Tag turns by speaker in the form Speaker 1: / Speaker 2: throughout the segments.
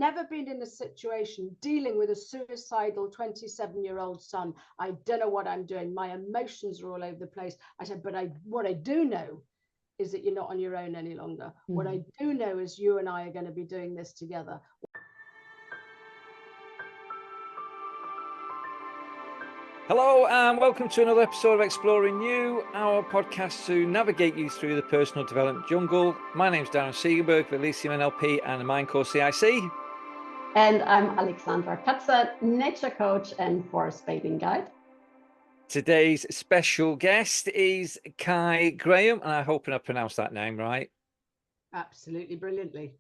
Speaker 1: never been in a situation dealing with a suicidal 27-year-old son. I don't know what I'm doing. My emotions are all over the place. I said, but what I do know is that you're not on your own any longer. What I do know is you and I are going to be doing this together.
Speaker 2: Hello and welcome to another episode of Exploring You, our podcast to navigate you through the personal development jungle. My name's Darren Siegenberg, the Elysium NLP and the Mind Core CIC.
Speaker 3: And I'm Alexandra Katzer, nature coach and forest bathing guide.
Speaker 2: Today's special guest is Cai Graham, and I hope I pronounced that name right.
Speaker 1: Absolutely brilliantly.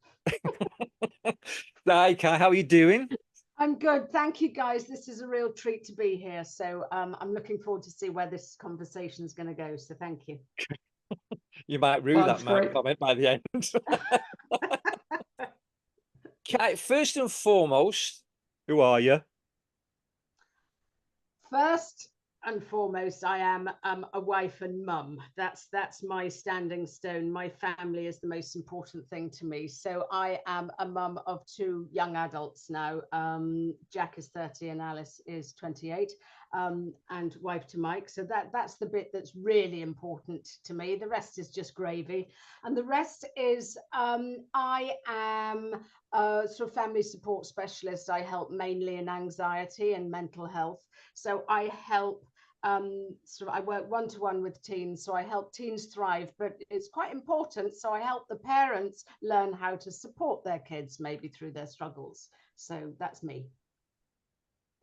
Speaker 2: Hi Cai, how are you doing?
Speaker 1: I'm good. Thank you, guys. This is a real treat to be here. So I'm looking forward to see where this conversation is going to go. So thank you.
Speaker 2: You might rue that comment by the end. Cai, first and foremost, who are you?
Speaker 1: First and foremost, I am a wife and mum. That's my standing stone. My family is the most important thing to me. So I am a mum of two young adults now. Jack is 30 and Alice is 28, and wife to Mike. So that's the bit that's really important to me. The rest is just gravy. And the rest is I am a sort of family support specialist. I help mainly in anxiety and mental health. So I help I work one-to-one with teens, so I help teens thrive, but it's quite important. So I help the parents learn how to support their kids, maybe through their struggles. So that's me.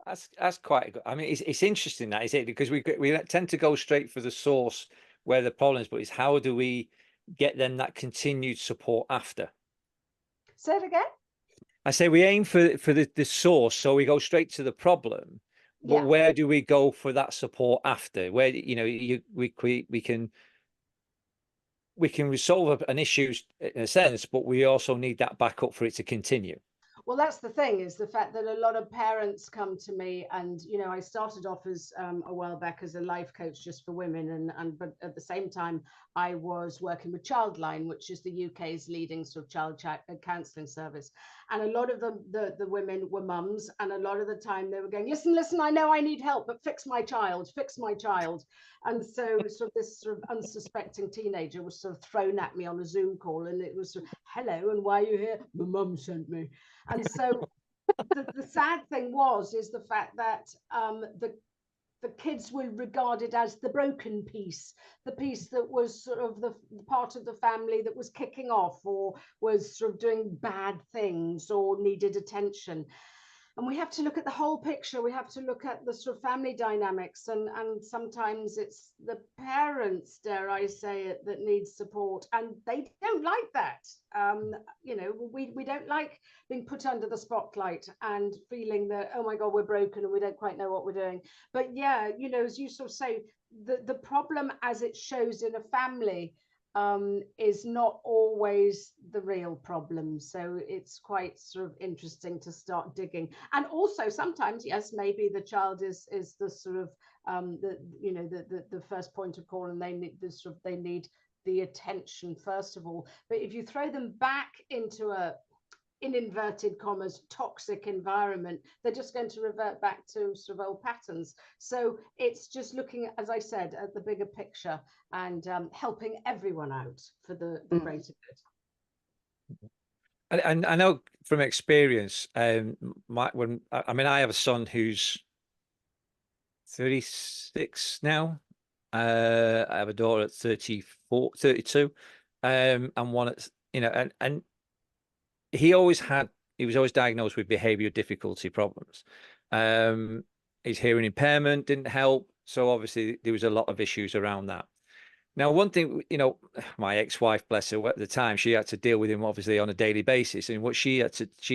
Speaker 2: That's quite good. I mean, it's interesting that, is it? Because we tend to go straight for the source where the problem is, but it's how do we get them that continued support after?
Speaker 1: Say it again.
Speaker 2: I say we aim for the source, so we go straight to the problem. But where do we go for that support after? Where, you know, we can resolve an issue in a sense, but we also need that backup for it to continue.
Speaker 1: Well, that's the thing, is the fact that a lot of parents come to me, and you know, I started off as a while back as a life coach just for women, but at the same time I was working with Childline, which is the UK's leading sort of child counselling service. And a lot of the women were mums, and a lot of the time they were going, listen, I know I need help, but fix my child. And so this sort of unsuspecting teenager was sort of thrown at me on a Zoom call, and it was sort of, hello, and why are you here? My mum sent me. And so the sad thing is the fact that the kids were regarded as the broken piece, the piece that was sort of the part of the family that was kicking off or was sort of doing bad things or needed attention. And we have to look at the whole picture. We have to look at the sort of family dynamics, and sometimes it's the parents, dare I say it, that need support, and they don't like that. You know, we don't like being put under the spotlight and feeling that, oh my God, we're broken and we don't quite know what we're doing. But yeah, you know, as you sort of say, the problem as it shows in a family is not always the real problem. So it's quite sort of interesting to start digging. And also sometimes, yes, maybe the child is the sort of the first point of call, and they need the attention first of all. But if you throw them back into a, in inverted commas, toxic environment, they're just going to revert back to sort of old patterns. So it's just looking, as I said, at the bigger picture and helping everyone out for the greater good.
Speaker 2: And I know from experience, I have a son who's 36 now. I have a daughter at 32, and one at, you know, and he was always diagnosed with behavior difficulty problems. His hearing impairment didn't help. So obviously there was a lot of issues around that. Now, one thing, you know, my ex-wife, bless her, at the time, she had to deal with him obviously on a daily basis. And what she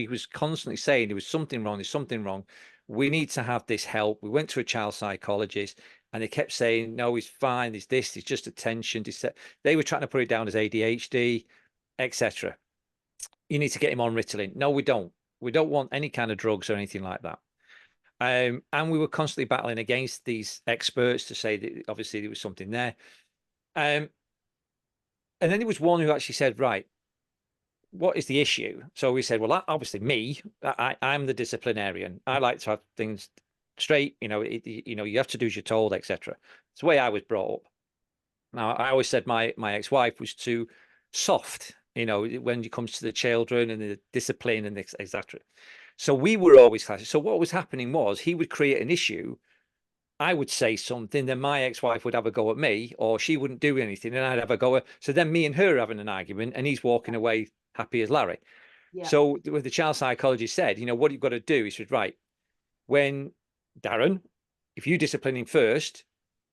Speaker 2: was constantly saying, there was something wrong, there's something wrong. We need to have this help. We went to a child psychologist, and they kept saying, no, he's fine. There's this, it's just attention. They were trying to put it down as ADHD, etc. You need to get him on Ritalin. No, we don't. We don't want any kind of drugs or anything like that. And we were constantly battling against these experts to say that obviously there was something there. And then there was one who actually said, right, what is the issue? So we said, well, obviously I'm the disciplinarian. I like to have things straight. You know, you have to do as you're told, etc. It's the way I was brought up. Now, I always said my ex-wife was too soft, you know, when it comes to the children and the discipline and etc. So we were always clashes. So what was happening was he would create an issue. I would say something, then my ex-wife would have a go at me, or she wouldn't do anything, and I'd have a go at. So then me and her having an argument, and he's walking away happy as Larry.
Speaker 1: Yeah.
Speaker 2: So what the child psychologist said, you know, what you've got to do, he said, right, when Darren, if you discipline him first,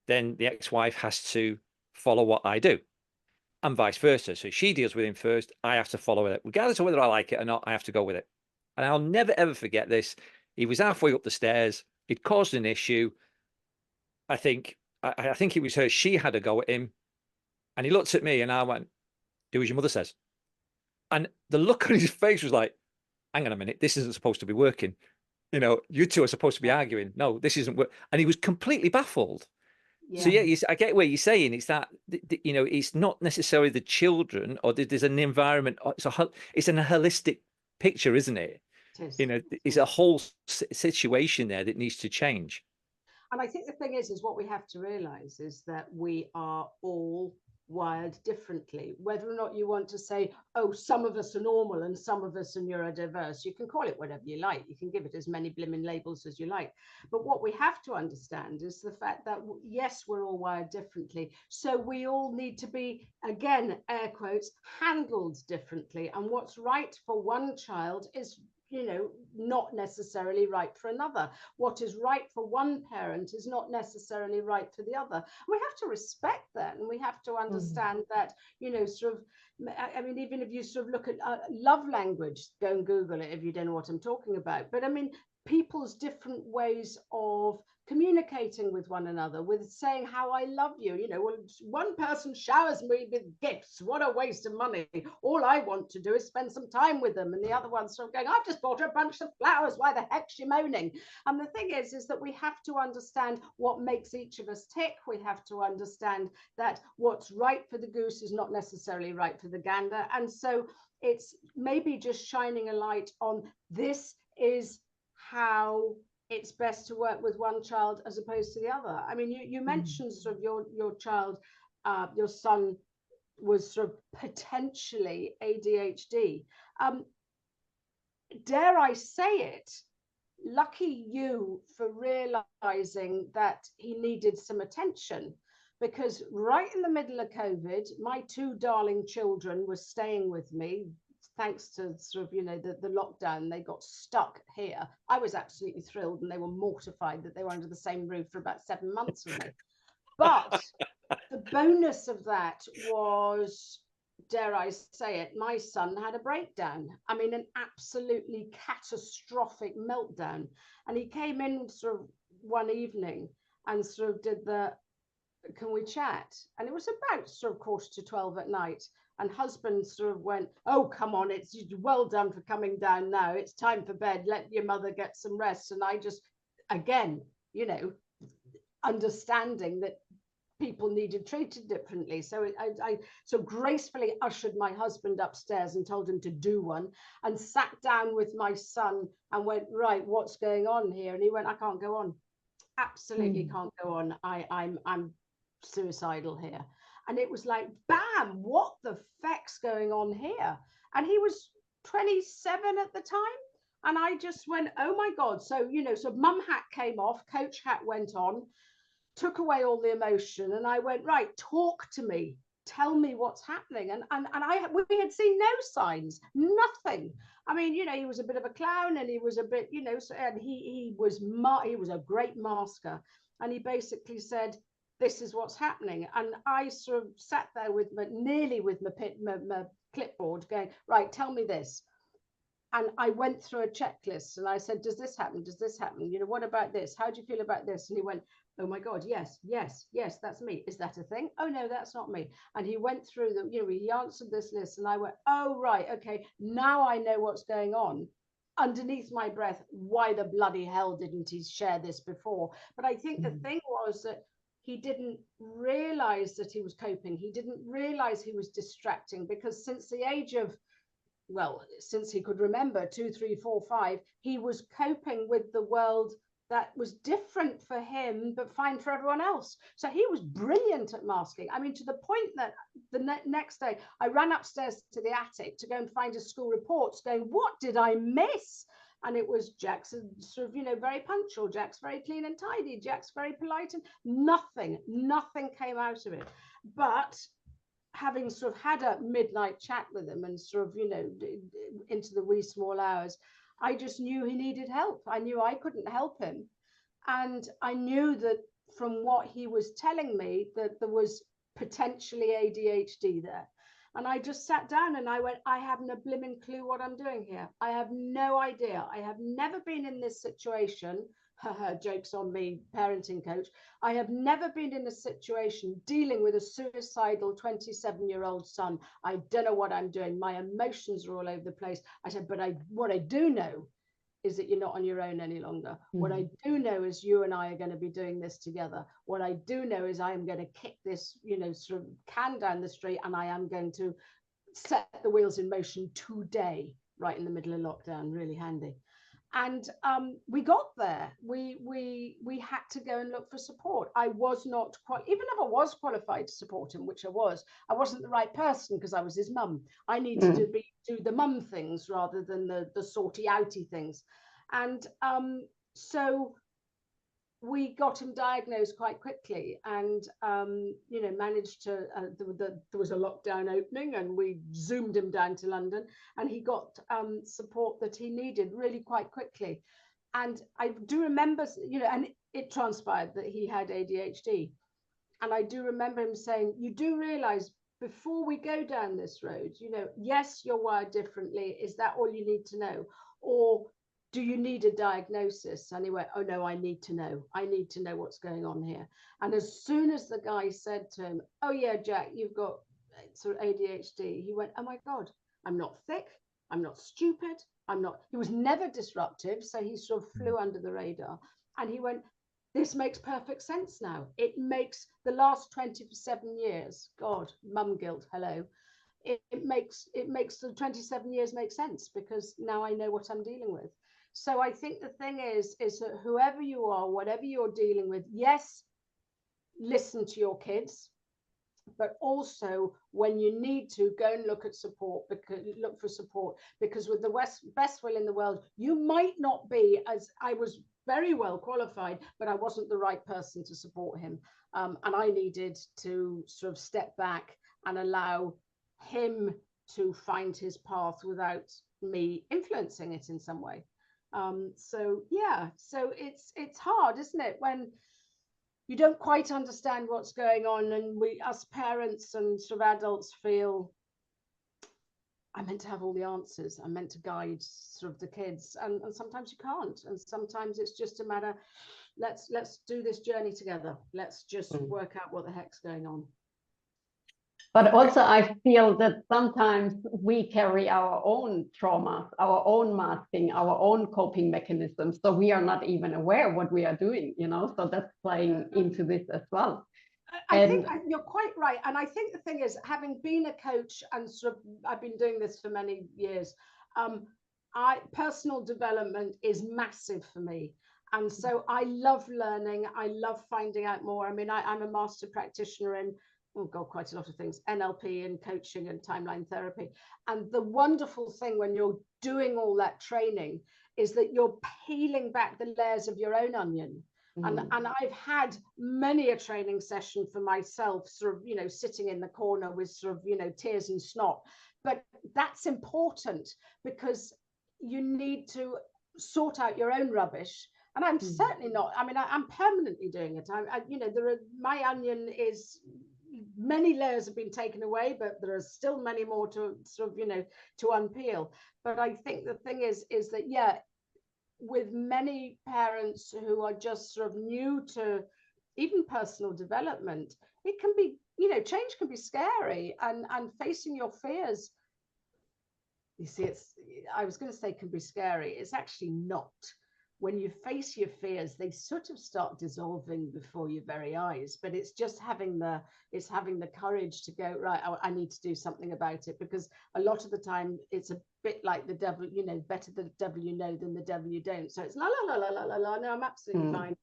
Speaker 2: then the ex-wife has to follow what I do, and vice versa. So she deals with him first, I have to follow it, regardless of whether I like it or not. I have to go with it. And I'll never ever forget this. He was halfway up the stairs. It caused an issue. I think it was her. She had a go at him, and he looked at me, and I went, "Do as your mother says." And the look on his face was like, "Hang on a minute, this isn't supposed to be working. You know, you two are supposed to be arguing. No, this isn't work." And he was completely baffled. So yeah, I get what you're saying. It's that, you know, it's not necessarily the children, or there's an environment. It's a holistic picture, isn't it? You know, it's a whole situation there that needs to change.
Speaker 1: And I think the thing is what we have to realize is that we are all wired differently. Whether or not you want to say, oh, some of us are normal and some of us are neurodiverse, you can call it whatever you like. You can give it as many blimmin' labels as you like. But what we have to understand is the fact that, yes, we're all wired differently. So we all need to be, again, air quotes, handled differently. And what's right for one child is, you know, not necessarily right for another. What is right for one parent is not necessarily right for the other. We have to respect that, and we have to understand that, you know, sort of, I mean, even if you sort of look at love language, go and Google it if you don't know what I'm talking about. But I mean, people's different ways of communicating with one another, with saying how I love you. You know, well, one person showers me with gifts. What a waste of money. All I want to do is spend some time with them. And the other one's sort of going, I've just bought her a bunch of flowers. Why the heck's she moaning? And the thing is that we have to understand what makes each of us tick. We have to understand that what's right for the goose is not necessarily right for the gander. And so it's maybe just shining a light on this is how it's best to work with one child as opposed to the other. I mean, you mentioned sort of your child, your son was sort of potentially ADHD. Dare I say it, lucky you for realizing that he needed some attention, because right in the middle of COVID, my two darling children were staying with me. Thanks to sort of, you know, the lockdown, they got stuck here. I was absolutely thrilled, and they were mortified that they were under the same roof for about 7 months with me. But the bonus of that was, dare I say it, my son had a breakdown. I mean, an absolutely catastrophic meltdown. And he came in sort of one evening and sort of did the, can we chat? And it was about sort of 11:45 at night. And husband sort of went, oh, come on, it's well done for coming down now. It's time for bed. Let your mother get some rest. And I just, again, you know, understanding that people needed treated differently. So I so gracefully ushered my husband upstairs and told him to do one, and sat down with my son and went, right, what's going on here? And he went, I can't go on. Absolutely can't go on. I'm suicidal here. And it was like, bam, what the feck's going on here? And he was 27 at the time. And I just went, oh my God. So, you know, so mum hat came off, coach hat went on, took away all the emotion. And I went, right, talk to me. Tell me what's happening. And we had seen no signs, nothing. I mean, you know, he was a bit of a clown, and he was a bit, you know, and he was a great masker. And he basically said, this is what's happening. And I sort of sat there with my clipboard going, right, tell me this. And I went through a checklist, and I said, does this happen? Does this happen? You know, what about this? How do you feel about this? And he went, oh my God, yes, yes, yes, that's me. Is that a thing? Oh no, that's not me. And he went through the, you know, he answered this list, and I went, oh, right, okay, now I know what's going on. Underneath my breath, why the bloody hell didn't he share this before? But I think the thing was that he didn't realize that he was coping. He didn't realize he was distracting, because since the age of well, since he could remember, 2, 3, 4, 5, he was coping with the world that was different for him, but fine for everyone else. So he was brilliant at masking. I mean, to the point that the next day I ran upstairs to the attic to go and find his school reports going, what did I miss? And it was Jack's sort of, very punctual. Jack's very clean and tidy. Jack's very polite, and nothing came out of it. But having sort of had a midnight chat with him and sort of, into the wee small hours, I just knew he needed help. I knew I couldn't help him. And I knew that from what he was telling me that there was potentially ADHD there. And I just sat down and I went, I haven't a blimmin' clue what I'm doing here. I have no idea. I have never been in this situation. Jokes on me, parenting coach. I have never been in a situation dealing with a suicidal 27-year-old son. I don't know what I'm doing. My emotions are all over the place. I said, but what I do know is that you're not on your own any longer. Mm-hmm. What I do know is you and I are going to be doing this together. What I do know is I am going to kick this, sort of can down the street, and I am going to set the wheels in motion today, right in the middle of lockdown. Really handy. And we got there. We had to go and look for support. I was not even if I was qualified to support him, which I wasn't the right person because I was his mum. I needed to do the mum things rather than the sorty outy things. And so we got him diagnosed quite quickly, and managed to. There was a lockdown opening, and we zoomed him down to London, and he got support that he needed really quite quickly. And I do remember, and it transpired that he had ADHD, and I do remember him saying, "You do realise before we go down this road, yes, you're wired differently. Is that all you need to know, or do you need a diagnosis?" And he went, "Oh no, I need to know. I need to know what's going on here." And as soon as the guy said to him, "Oh yeah, Jack, you've got sort of ADHD," he went, "Oh my God, I'm not thick. I'm not stupid. He was never disruptive. So he sort of flew under the radar. And he went, "This makes perfect sense now. It makes the last 27 years, God, mum guilt, hello. It makes the 27 years make sense because now I know what I'm dealing with." So I think the thing is that whoever you are, whatever you're dealing with, yes, listen to your kids, but also when you need to, go and look for support, because with the best will in the world, you might not be, as I was very well qualified, but I wasn't the right person to support him. And I needed to sort of step back and allow him to find his path without me influencing it in some way. So it's hard, isn't it, when you don't quite understand what's going on, and we, us parents and sort of adults, feel I'm meant to have all the answers. I'm meant to guide sort of the kids, and sometimes you can't, and sometimes it's just a matter, let's do this journey together. Let's just work out what the heck's going on.
Speaker 3: But also I feel that sometimes we carry our own traumas, our own masking, our own coping mechanisms. So we are not even aware what we are doing, so that's playing into this as well.
Speaker 1: I think you're quite right. And I think the thing is, having been a coach and sort of, I've been doing this for many years, personal development is massive for me. And so I love learning. I love finding out more. I mean, I'm a master practitioner in, oh God, quite a lot of things, NLP and coaching and timeline therapy. And the wonderful thing when you're doing all that training is that you're peeling back the layers of your own onion. And I've had many a training session for myself, sort of, sitting in the corner with sort of, tears and snot. But that's important because you need to sort out your own rubbish. And I'm certainly not, I mean, I'm permanently doing it. My onion is, many layers have been taken away, but there are still many more to sort of, to unpeel. But I think the thing is that, yeah, with many parents who are just sort of new to even personal development, it can be, change can be scary, and facing your fears, you see, I was going to say can be scary. It's actually not. when you face your fears, they sort of start dissolving before your very eyes. But it's just having the courage to go, right, I need to do something about it, because a lot of the time it's a bit like the devil, you know, better the devil you know than the devil you don't. So it's la la la la la la la. No, I'm absolutely fine.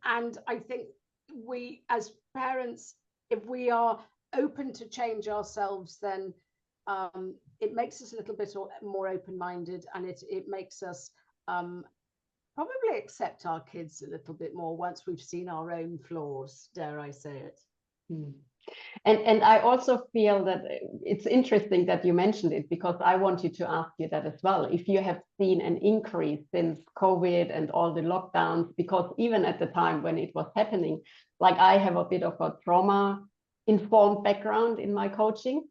Speaker 1: And I think we as parents, if we are open to change ourselves, then it makes us a little bit more open-minded, and it makes us probably accept our kids a little bit more once we've seen our own flaws, dare I say it.
Speaker 3: And I also feel that it's interesting that you mentioned it, because I wanted to ask you that as well. If you have seen an increase since COVID and all the lockdowns, because even at the time when it was happening, like I have a bit of a trauma-informed background in my coaching,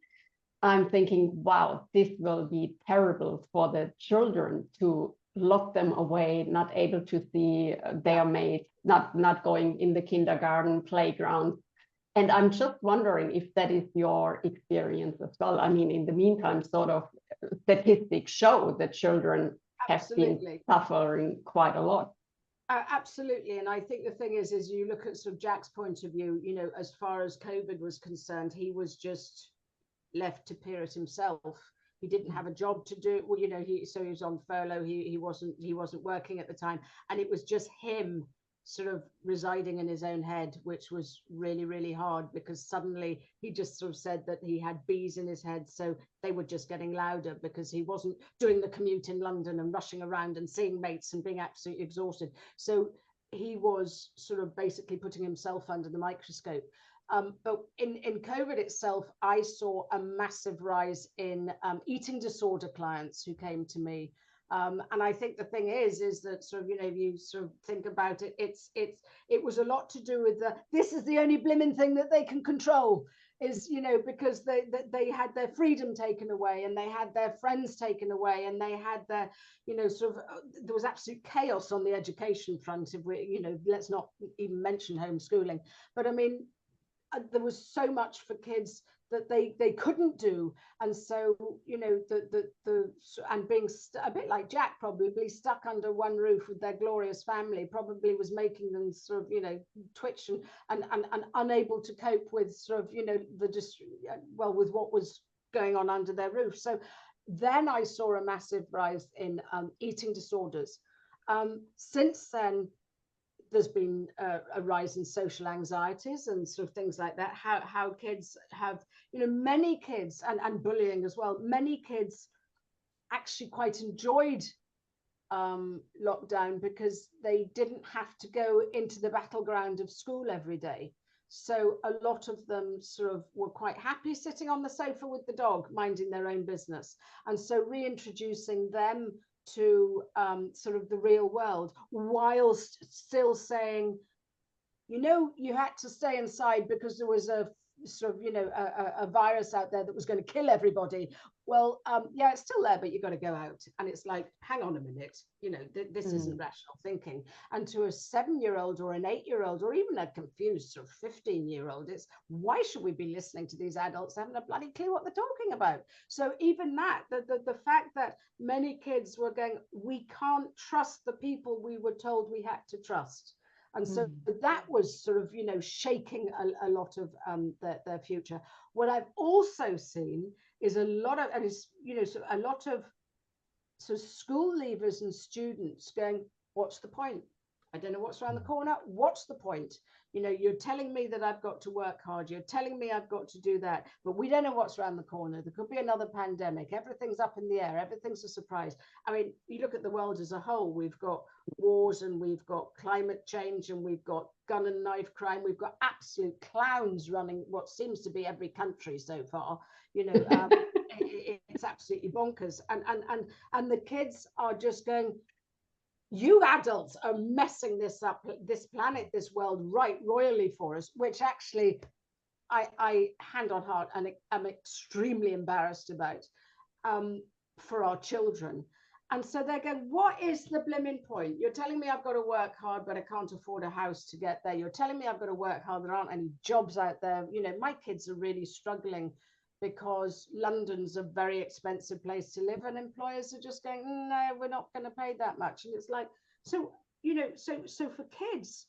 Speaker 3: I'm thinking, wow, this will be terrible for the children to lock them away, not able to see their mates, not going in the kindergarten, playground. And I'm just wondering if that is your experience as well. I mean, in the meantime, sort of statistics show that children have been suffering quite a lot.
Speaker 1: Absolutely. And I think the thing is you look at sort of Jack's point of view, you know, as far as COVID was concerned, he was just left to peer at himself. He didn't have a job to do. Well, you know, he was on furlough. He wasn't working at the time, and it was just him sort of residing in his own head, which was really, really hard, because suddenly he just sort of said that he had bees in his head, so they were just getting louder, because he wasn't doing the commute in London and rushing around and seeing mates and being absolutely exhausted. So he was sort of basically putting himself under the microscope. But in COVID itself, I saw a massive rise in eating disorder clients who came to me. And I think the thing is that sort of, you know, if you sort of think about it, it was a lot to do with this is the only blimmin' thing that they can control, is, you know, because they had their freedom taken away, and they had their friends taken away, and they had their, you know, sort of, there was absolute chaos on the education front. If we, you know, let's not even mention homeschooling. But I mean, there was so much for kids that they couldn't do, and so, you know, and being a bit like Jack, probably stuck under one roof with their glorious family, probably was making them sort of, you know, twitch and unable to cope with sort of, you know, with what was going on under their roof. So then I saw a massive rise in eating disorders. Since then, there's been a rise in social anxieties and sort of things like that, how kids have, you know, many kids, and bullying as well, many kids actually quite enjoyed lockdown, because they didn't have to go into the battleground of school every day. So a lot of them sort of were quite happy sitting on the sofa with the dog, minding their own business. And so reintroducing them to sort of the real world, whilst still saying, you know, you had to stay inside because there was a sort of, you know, a virus out there that was going to kill everybody. Well, yeah, it's still there, but you've got to go out. And it's like, hang on a minute, you know, this isn't rational thinking. And to a 7-year-old or an 8-year-old, or even a confused sort of 15-year-old, it's, why should we be listening to these adults having a bloody clue what they're talking about? So even that, the fact that many kids were going, we can't trust the people we were told we had to trust. And so that was sort of, you know, shaking a lot of their future. What I've also seen is a lot of, and it's, you know, so a lot of school leavers and students going, what's the point? I don't know what's around the corner. What's the point? You know, you're telling me that I've got to work hard. You're telling me I've got to do that, but we don't know what's around the corner. There could be another pandemic. Everything's up in the air. Everything's a surprise. I mean, you look at the world as a whole, we've got wars, and we've got climate change, and we've got gun and knife crime. We've got absolute clowns running what seems to be every country so far. You know, it's absolutely bonkers. And the kids are just going, you adults are messing this up, this planet, this world, right royally for us, which actually I hand on heart and I'm extremely embarrassed about for our children. And so they're going, what is the blimmin' point? You're telling me I've got to work hard, but I can't afford a house to get there. You're telling me I've got to work hard. There aren't any jobs out there. You know, my kids are really struggling because London's a very expensive place to live, and employers are just going, no, we're not going to pay that much. And it's like, so, you know, so for kids,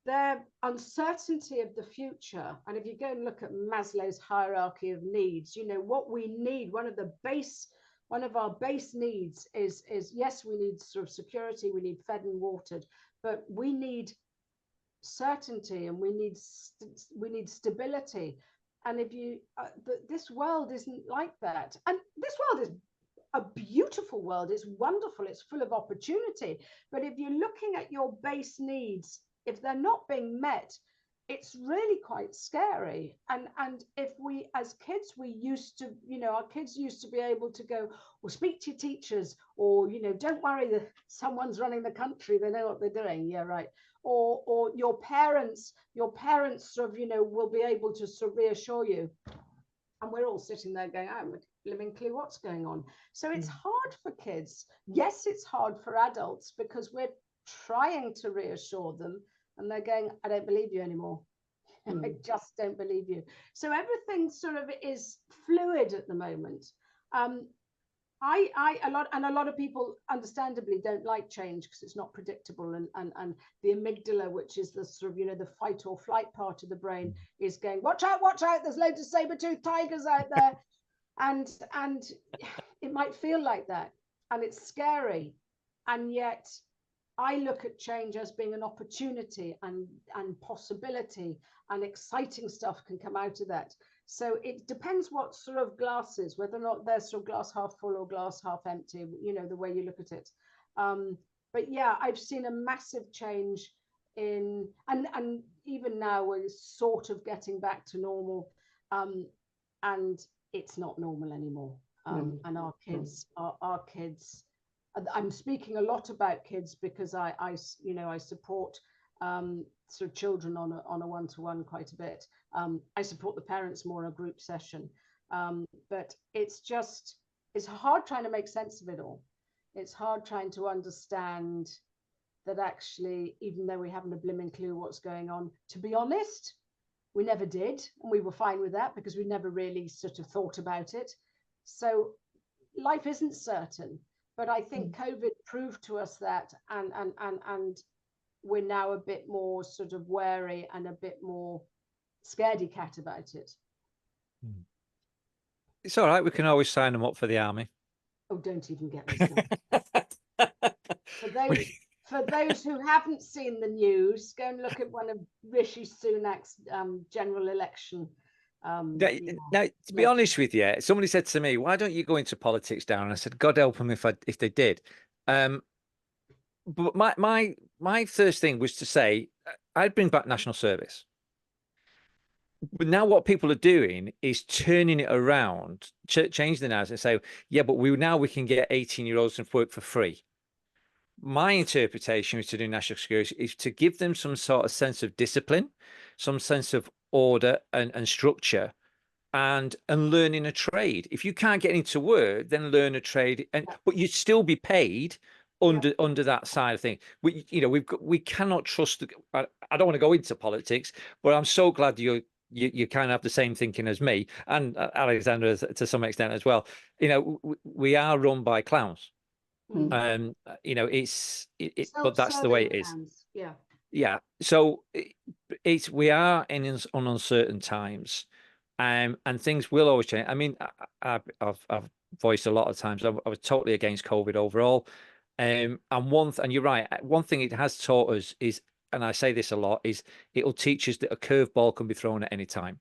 Speaker 1: their uncertainty of the future, and if you go and look at Maslow's hierarchy of needs, you know, what we need, one of our base needs is yes, we need sort of security, we need fed and watered, but we need certainty, and we need stability. And if you this world isn't like that, and this world is a beautiful world, it's wonderful, it's full of opportunity, but if you're looking at your base needs, if they're not being met, it's really quite scary. And if we, as kids, we used to, you know, our kids used to be able to go, or speak to your teachers, or, you know, don't worry, that someone's running the country, they know what they're doing, yeah, right. Or your parents sort of, you know, will be able to sort of reassure you. And we're all sitting there going, I haven't a living clue what's going on. So it's hard for kids. Yes, it's hard for adults, because we're trying to reassure them, and they're going, I don't believe you anymore. I just don't believe you. So everything sort of is fluid at the moment. A lot of people understandably don't like change because it's not predictable, and the amygdala, which is the sort of, you know, the fight or flight part of the brain, is going, watch out, there's loads of saber-toothed tigers out there. and it might feel like that, and it's scary, and yet I look at change as being an opportunity and possibility, and exciting stuff can come out of that. So it depends what sort of glasses, whether or not they're sort of glass half full or glass half empty, you know, the way you look at it. But yeah, I've seen a massive change in, and even now we're sort of getting back to normal, and it's not normal anymore. And our kids, I'm speaking a lot about kids because I you know, I support sort of children on a one-to-one quite a bit. I support the parents more in a group session, but it's hard trying to make sense of it all. It's hard trying to understand that actually, even though we haven't a blimmin' clue what's going on, to be honest, we never did, and we were fine with that because we never really sort of thought about it. So life isn't certain. But I think COVID proved to us that, and we're now a bit more sort of wary and a bit more scaredy cat about it.
Speaker 2: It's all right. We can always sign them up for the army.
Speaker 1: Oh, don't even get me started. For those who haven't seen the news, go and look at one of Rishi Sunak's general election.
Speaker 2: Now, to be honest with you, somebody said to me, "Why don't you go into politics, Darren?" I said, "God help them if they did." But my first thing was to say I'd bring back national service. But now what people are doing is turning it around, change the narrative and say, "Yeah, but we can get 18-year-olds to work for free." My interpretation is to do national security is to give them some sort of sense of discipline, some sense of order and structure, and learning a trade. If you can't get into work, then learn a trade, but you'd still be paid under that side of thing. We cannot trust. I don't want to go into politics, but I'm so glad you kind of have the same thinking as me and Alexandra to some extent as well. You know, we are run by clowns. You know, but that's the way it is. Yeah. So we are in uncertain times, and things will always change. I mean, I've voiced a lot of times I was totally against COVID overall, and you're right. One thing it has taught us is, and I say this a lot, is it'll teach us that a curveball can be thrown at any time.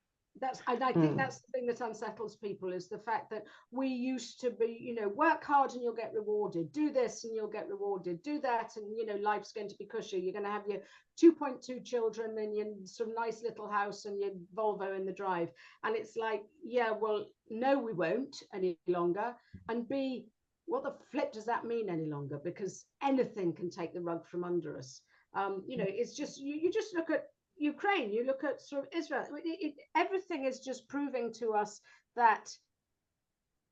Speaker 1: And I think that's the thing that unsettles people, is the fact that we used to be, you know, work hard and you'll get rewarded, do this and you'll get rewarded, do that, and, you know, life's going to be cushy, you're going to have your 2.2 children and your sort of nice little house and your Volvo in the drive. And it's like, yeah, well, no, we won't any longer. And B, what the flip does that mean any longer? Because anything can take the rug from under us. You know, it's just, you just look at Ukraine, you look at sort of Israel, everything is just proving to us that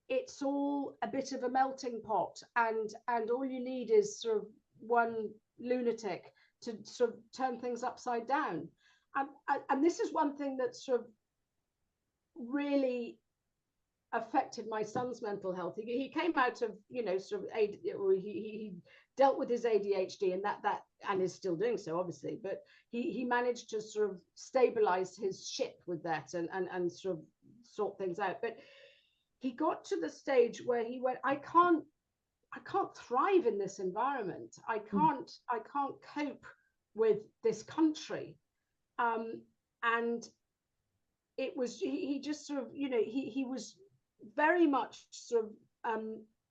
Speaker 1: it's all a bit of a melting pot, and all you need is sort of one lunatic to sort of turn things upside down. And this is one thing that sort of really affected my son's mental health. He came out of, you know, sort of he dealt with his ADHD, and that and is still doing so, obviously, but he managed to sort of stabilize his ship with that and sort of sort things out. But he got to the stage where he went, I can't thrive in this environment. I can't cope with this country. And it was, he just sort of, you know, he was very much sort of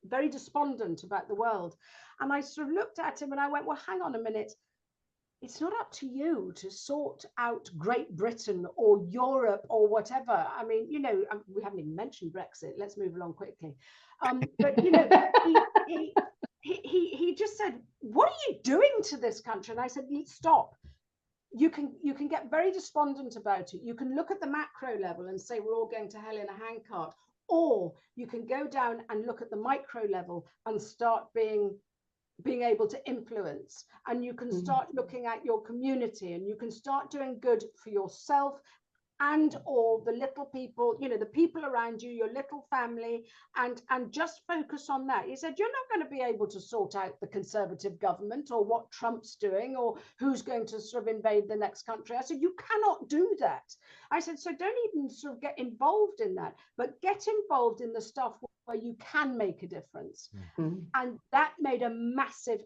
Speaker 1: very despondent about the world. And I sort of looked at him and I went, well, hang on a minute. It's not up to you to sort out Great Britain or Europe or whatever. I mean, you know, we haven't even mentioned Brexit. Let's move along quickly. But, you know, he just said, what are you doing to this country? And I said, stop. You can get very despondent about it. You can look at the macro level and say we're all going to hell in a handcart, or you can go down and look at the micro level and start being able to influence, and you can start looking at your community, and you can start doing good for yourself and all the little people, you know, the people around you, your little family, and just focus on that. He said, you're not going to be able to sort out the Conservative government or what Trump's doing or who's going to sort of invade the next country. I said, you cannot do that. I said, so don't even sort of get involved in that, but get involved in the stuff where you can make a difference. And that made a massive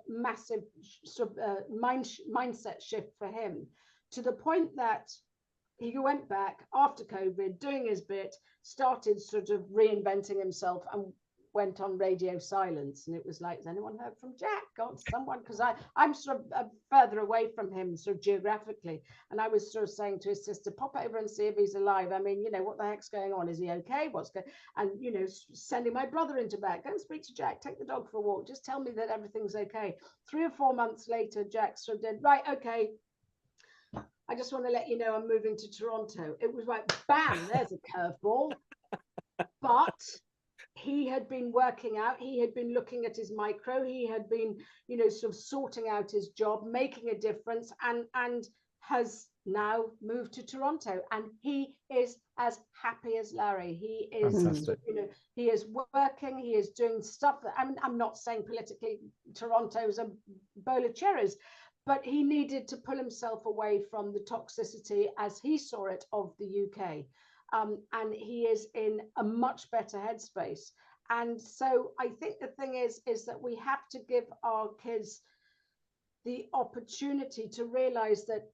Speaker 1: sort of mindset shift for him, to the point that he went back after COVID, doing his bit, started sort of reinventing himself, and went on radio silence. And it was like, has anyone heard from Jack? God, someone, because I'm sort of further away from him sort of geographically. And I was sort of saying to his sister, pop over and see if he's alive. I mean, you know, what the heck's going on? Is he okay? What's going? And, you know, sending my brother into bed, go and speak to Jack, take the dog for a walk, just tell me that everything's okay. 3 or 4 months later, Jack sort of did, right, okay, I just want to let you know I'm moving to Toronto. It was like, bam, there's a curveball. But he had been working out, he had been looking at his micro, he had been, you know, sort of sorting out his job, making a difference, and has now moved to Toronto. And he is as happy as Larry. He is, you know, he is working, he is doing stuff that, I mean, I'm not saying politically Toronto's a bowl of cherries, but he needed to pull himself away from the toxicity, as he saw it, of the UK. And he is in a much better headspace. And so I think the thing is that we have to give our kids the opportunity to realize that,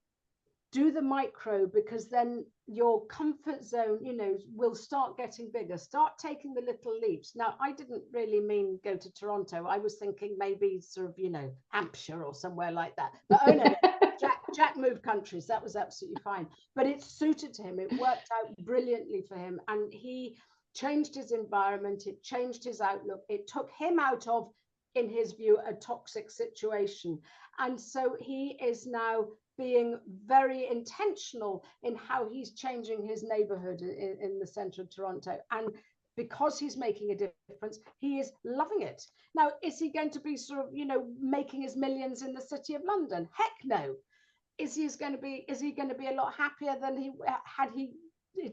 Speaker 1: do the micro, because then your comfort zone, you know, will start getting bigger. Start taking the little leaps. Now, I didn't really mean go to Toronto. I was thinking maybe sort of, you know, Hampshire or somewhere like that. But oh no, Jack moved countries. That was absolutely fine. But it suited him. It worked out brilliantly for him. And he changed his environment. It changed his outlook. It took him out of, in his view, a toxic situation. And so he is now being very intentional in how he's changing his neighborhood in the center of Toronto. And because he's making a difference, he is loving it. Now, is he going to be sort of, you know, making his millions in the city of London? Heck no. Is he going to be a lot happier than he had he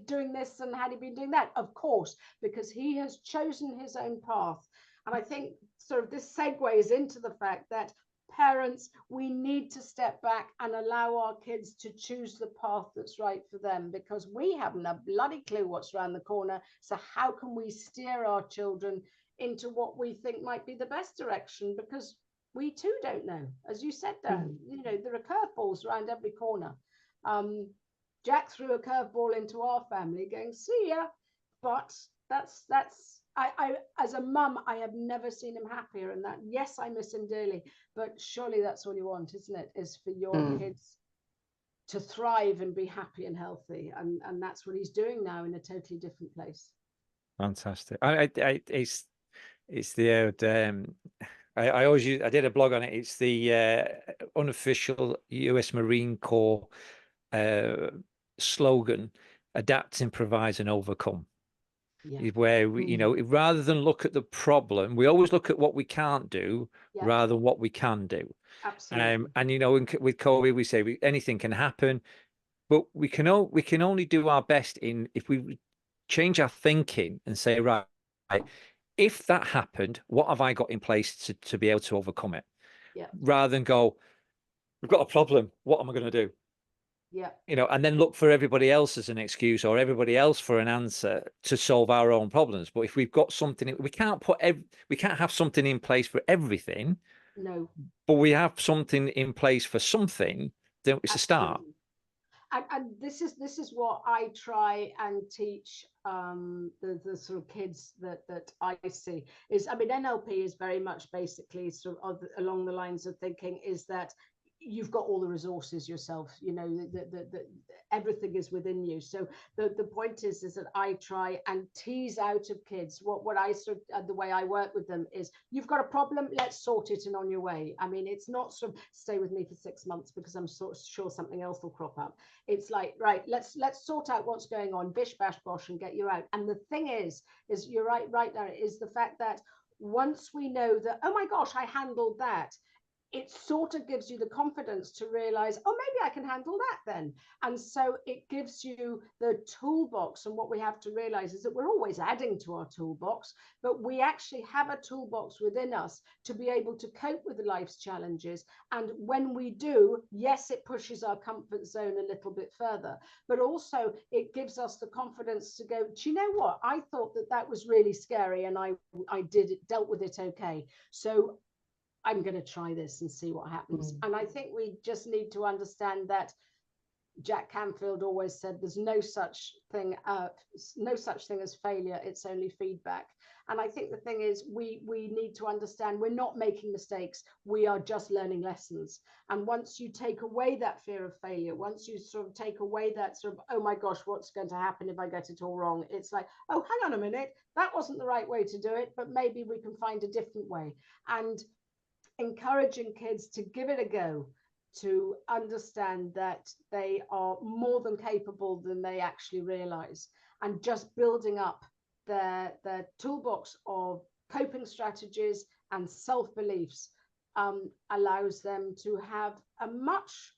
Speaker 1: doing this and had he been doing that? Of course, because he has chosen his own path. And I think sort of this segues into the fact that parents, we need to step back and allow our kids to choose the path that's right for them, because we haven't a bloody clue what's around the corner. So how can we steer our children into what we think might be the best direction? Because we too don't know. As you said, Dan, you know, there are curveballs around every corner. Jack threw a curveball into our family going, see ya. But that's I as a mum, I have never seen him happier. And that, yes, I miss him dearly, but surely that's all you want, isn't it? Is for your kids to thrive and be happy and healthy. And that's what he's doing now in a totally different place.
Speaker 2: Fantastic. It's the I always use, I did a blog on it. It's the unofficial US Marine Corps slogan: adapt, improvise, and overcome. Yeah. Where we, you know, rather than look at the problem, we always look at what we can't do rather than what we can do.
Speaker 1: Absolutely.
Speaker 2: And you know, with COVID, we say anything can happen, but we can only do our best if we change our thinking and say, right, if that happened, what have I got in place to be able to overcome it?
Speaker 1: Yeah.
Speaker 2: Rather than go, we've got a problem, what am I going to do?
Speaker 1: Yeah.
Speaker 2: You know, and then look for everybody else as an excuse or everybody else for an answer to solve our own problems. But if we've got something, we can't have something in place for everything.
Speaker 1: No.
Speaker 2: But we have something in place for something, then it's a start.
Speaker 1: And this is what I try and teach the sort of kids that I see is, I mean, NLP is very much basically sort of along the lines of thinking is that you've got all the resources yourself, you know, that everything is within you. So the point is that I try and tease out of kids what I sort of, the way I work with them is, you've got a problem, let's sort it and on your way. I mean, it's not sort of stay with me for 6 months because I'm sure something else will crop up. It's like, right, let's sort out what's going on, bish bash bosh, and get you out. And the thing is you're right there, is the fact that once we know that, oh my gosh, I handled that, it sort of gives you the confidence to realize, oh, maybe I can handle that then. And so it gives you the toolbox. And what we have to realize is that we're always adding to our toolbox, but we actually have a toolbox within us to be able to cope with life's challenges. And when we do, yes, it pushes our comfort zone a little bit further, but also it gives us the confidence to go, do you know what? I thought that was really scary and I dealt with it okay. So I'm going to try this and see what happens. And I think we just need to understand that Jack Canfield always said there's no such thing as failure, it's only feedback. And I think the thing is we need to understand we're not making mistakes, we are just learning lessons. And once you take away that fear of failure, once you sort of take away that sort of, oh my gosh, what's going to happen if I get it all wrong, it's like, oh, hang on a minute, that wasn't the right way to do it, but maybe we can find a different way. And encouraging kids to give it a go, to understand that they are more than capable than they actually realize, and just building up their toolbox of coping strategies and self-beliefs allows them to have a much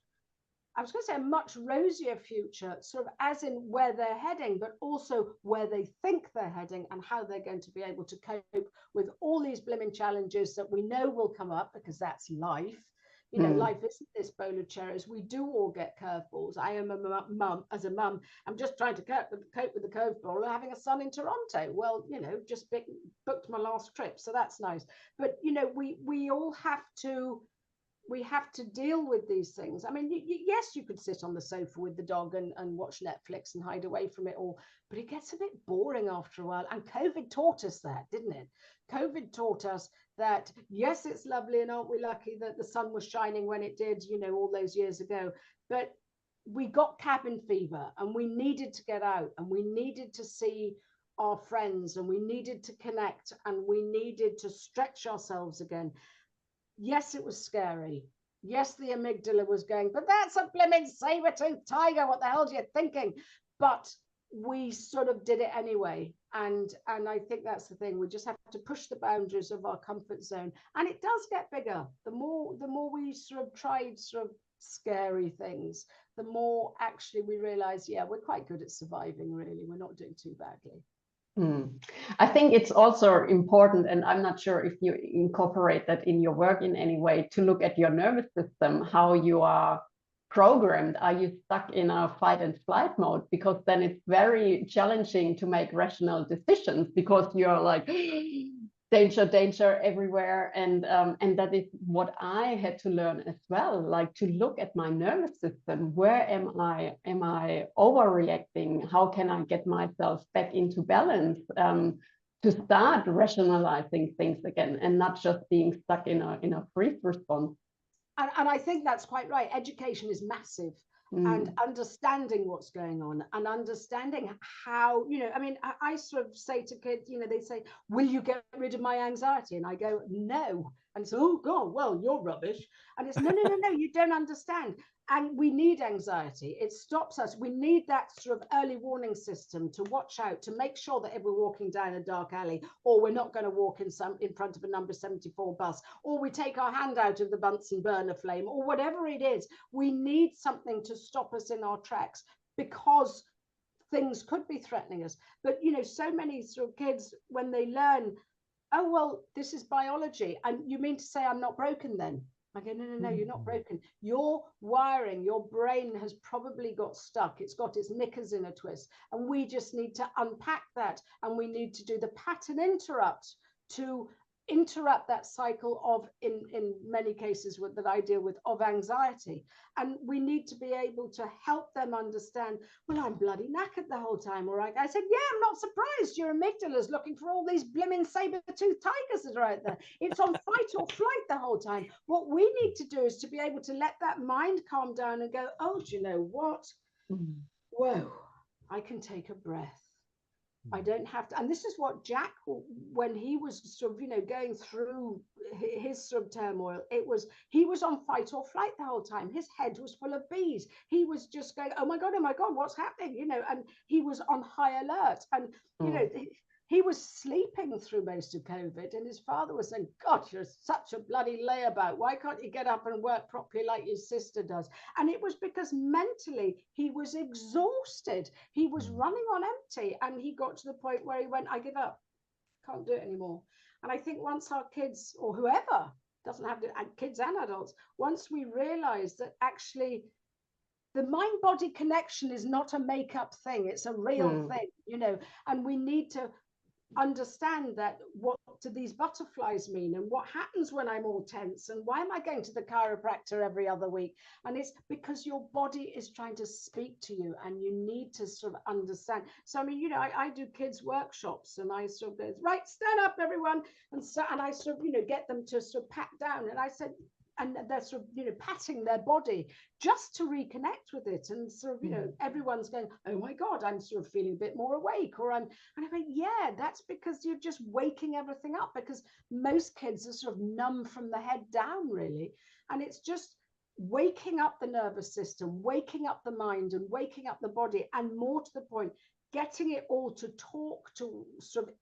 Speaker 1: rosier future, sort of as in where they're heading, but also where they think they're heading and how they're going to be able to cope with all these blimmin' challenges that we know will come up, because that's life. You know, life isn't this bowl of cherries. We do all get curveballs. I am a mum. As a mum, I'm just trying to cope with the curveball of having a son in Toronto. Well, you know, just booked my last trip, so that's nice. But you know, we all have to. We have to deal with these things. I mean, yes, you could sit on the sofa with the dog and watch Netflix and hide away from it all, but it gets a bit boring after a while. And COVID taught us that, didn't it? COVID taught us that, yes, it's lovely, and aren't we lucky that the sun was shining when it did, you know, all those years ago. But we got cabin fever and we needed to get out and we needed to see our friends and we needed to connect and we needed to stretch ourselves again. Yes, it was scary. Yes, the amygdala was going, but that's a blimmin' saber-toothed tiger. What the hell are you thinking? But we sort of did it anyway. And I think that's the thing. We just have to push the boundaries of our comfort zone. And it does get bigger. The more we sort of tried sort of scary things, the more actually we realize, yeah, we're quite good at surviving, really. We're not doing too badly.
Speaker 3: I think it's also important, and I'm not sure if you incorporate that in your work in any way, to look at your nervous system, how you are programmed. Are you stuck in a fight and flight mode? Because then it's very challenging to make rational decisions because you're like, danger everywhere. And that is what I had to learn as well, like to look at my nervous system. Where am I overreacting? How can I get myself back into balance, to start rationalizing things again and not just being stuck in a freeze response?
Speaker 1: And I think that's quite right. Education is massive. And understanding what's going on and understanding how, you know, I mean, I sort of say to kids, you know, they say, will you get rid of my anxiety? And I go, no. And so, oh God, well, you're rubbish. And it's no, you don't understand. And we need anxiety. It stops us. We need that sort of early warning system to watch out, to make sure that if we're walking down a dark alley, or we're not going to walk in front of a number 74 bus, or we take our hand out of the Bunsen burner flame, or whatever it is, we need something to stop us in our tracks, because things could be threatening us. But, you know, so many sort of kids, when they learn, oh, well, this is biology, and you mean to say I'm not broken then? I go, no, you're not broken. Your wiring, your brain has probably got stuck. It's got its knickers in a twist. And we just need to unpack that. And we need to do the pattern interrupt to interrupt that cycle of, in many cases that I deal with, of anxiety. And we need to be able to help them understand, well, I'm bloody knackered the whole time. Or I said, yeah, I'm not surprised your amygdala's looking for all these blimmin' saber-toothed tigers that are out there. It's on fight or flight the whole time. What we need to do is to be able to let that mind calm down and go, oh, do you know what? Whoa, I can take a breath. I don't have to. And this is what Jack, when he was sort of, you know, going through his sort of turmoil, he was on fight or flight the whole time. His head was full of bees. He was just going, oh my God, what's happening? You know, and he was on high alert. And, you know, he was sleeping through most of COVID, and his father was saying, God, you're such a bloody layabout. Why can't you get up and work properly like your sister does? And it was because mentally he was exhausted. He was running on empty, and he got to the point where he went, I give up. Can't do it anymore. And I think once our kids, or whoever, doesn't have to, kids and adults, once we realize that actually the mind-body connection is not a make-up thing, it's a real thing, you know, and we need to understand that, what do these butterflies mean, and what happens when I'm all tense, and why am I going to the chiropractor every other week? And it's because your body is trying to speak to you, and you need to sort of understand. So I mean, you know, I do kids workshops, and I sort of go, right, stand up everyone, and so, and I sort of, you know, get them to sort of pat down, and I said, and they're sort of, you know, patting their body just to reconnect with it. And sort of, you know, everyone's going, oh my God, I'm sort of feeling a bit more awake, or and I go, yeah, that's because you're just waking everything up, because most kids are sort of numb from the head down, really. And it's just waking up the nervous system, waking up the mind, and waking up the body, and more to the point, getting it all to talk to sort of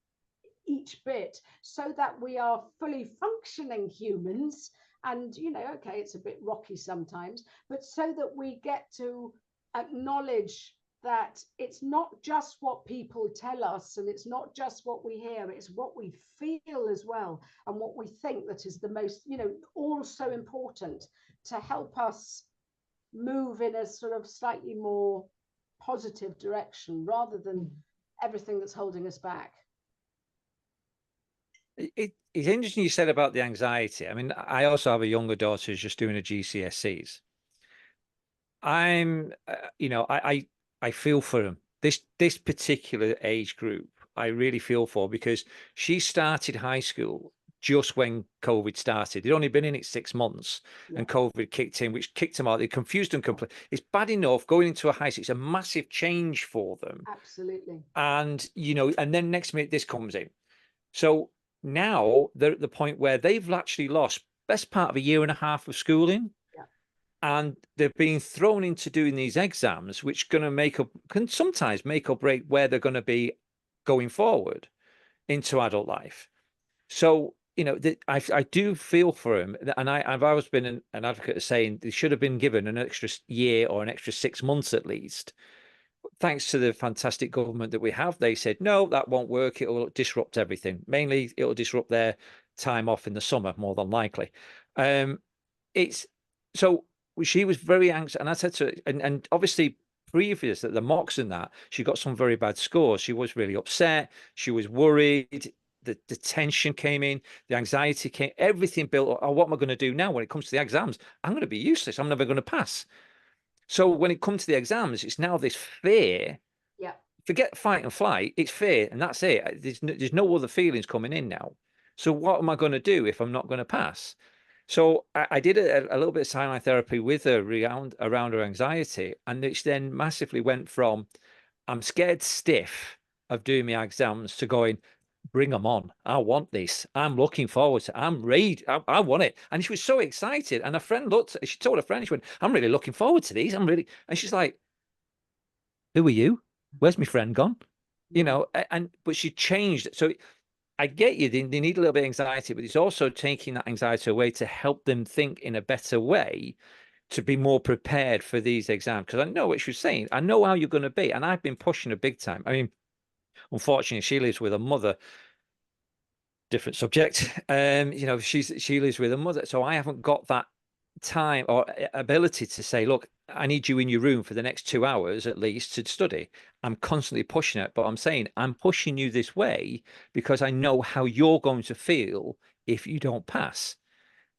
Speaker 1: each bit, so that we are fully functioning humans. And, you know, okay, it's a bit rocky sometimes, but so that we get to acknowledge that it's not just what people tell us, and it's not just what we hear, it's what we feel as well, and what we think that is the most, you know, all so important to help us move in a sort of slightly more positive direction, rather than everything that's holding us back.
Speaker 2: It's interesting you said about the anxiety. I mean, I also have a younger daughter who's just doing her GCSEs. I'm, you know, I feel for them. This particular age group, I really feel for, because she started high school just when COVID started. They'd only been in it 6 months, and COVID kicked in, which kicked them out. They confused them completely. It's bad enough going into a high school. It's a massive change for them.
Speaker 1: Absolutely.
Speaker 2: And, you know, and then next minute this comes in. So now they're at the point where they've actually lost best part of a year and a half of schooling, and they're being thrown into doing these exams, which can sometimes make or break where they're going to be going forward into adult life. So, you know, I do feel for them, and I've always been an advocate of saying they should have been given an extra year or an extra 6 months at least. Thanks to the fantastic government that we have, they said, no, that won't work. It will disrupt everything. Mainly, it will disrupt their time off in the summer, more than likely. So she was very anxious. And I said to her, and obviously previous at the mocks and that, she got some very bad scores. She was really upset. She was worried. The tension came in, the anxiety came, everything built. Oh, what am I going to do now when it comes to the exams? I'm going to be useless. I'm never going to pass. So when it comes to the exams, it's now this fear.
Speaker 1: Yeah.
Speaker 2: Forget fight and flight. It's fear, and that's it. There's no other feelings coming in now. So what am I going to do if I'm not going to pass? So I did a little bit of silent therapy with her around her anxiety, and it then massively went from I'm scared stiff of doing my exams to going, bring them on. I want this. I'm looking forward to it. I'm ready. I want it. And she was so excited. And a friend she told a friend, she went, I'm really looking forward to these. And she's like, who are you? Where's my friend gone? You know, but she changed. So I get you. They need a little bit of anxiety, but it's also taking that anxiety away to help them think in a better way, to be more prepared for these exams, because I know what she's saying. I know how you're going to be, and I've been pushing her big time. I mean, unfortunately, she lives with her mother. Different subject. You know, she lives with her mother, so I haven't got that time or ability to say, look, I need you in your room for the next 2 hours at least to study. I'm constantly pushing it, but I'm saying I'm pushing you this way because I know how you're going to feel if you don't pass.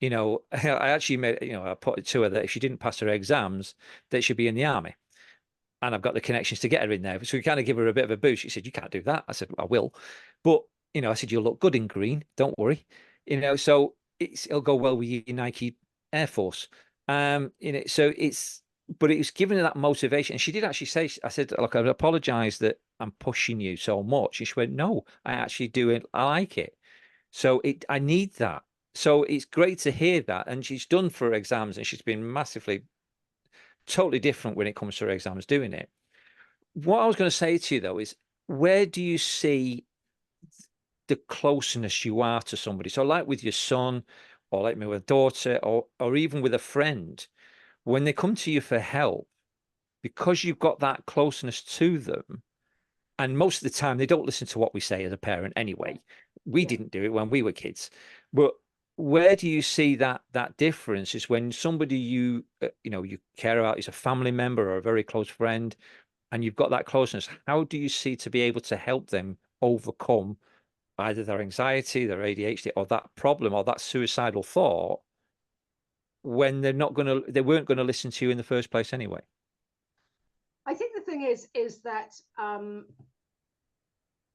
Speaker 2: You know, I actually made, you know, I put it to her that if she didn't pass her exams, that she'd be in the army. And I've got the connections to get her in there. So we kind of give her a bit of a boost. She said, you can't do that. I said, I will. But, you know, I said, you'll look good in green. Don't worry. You know, so it'll go well with your Nike Air Force. You know, so but it was giving her that motivation. And she did actually say, I said, look, I apologize that I'm pushing you so much. And she went, no, I actually do it. I like it. So I need that. So it's great to hear that. And she's done for her exams and she's been massively, totally different when it comes to her exams doing it. What I was going to say to you though is, where do you see the closeness you are to somebody? So like with your son, or like me with a daughter, or even with a friend, when they come to you for help, because you've got that closeness to them, and most of the time they don't listen to what we say as a parent anyway. We didn't do it when we were kids. But where do you see that difference is when somebody you know, you care about is a family member or a very close friend, and you've got that closeness, how do you see to be able to help them overcome either their anxiety, their ADHD, or that problem or that suicidal thought when they weren't going to listen to you in the first place anyway?
Speaker 1: I think the thing is that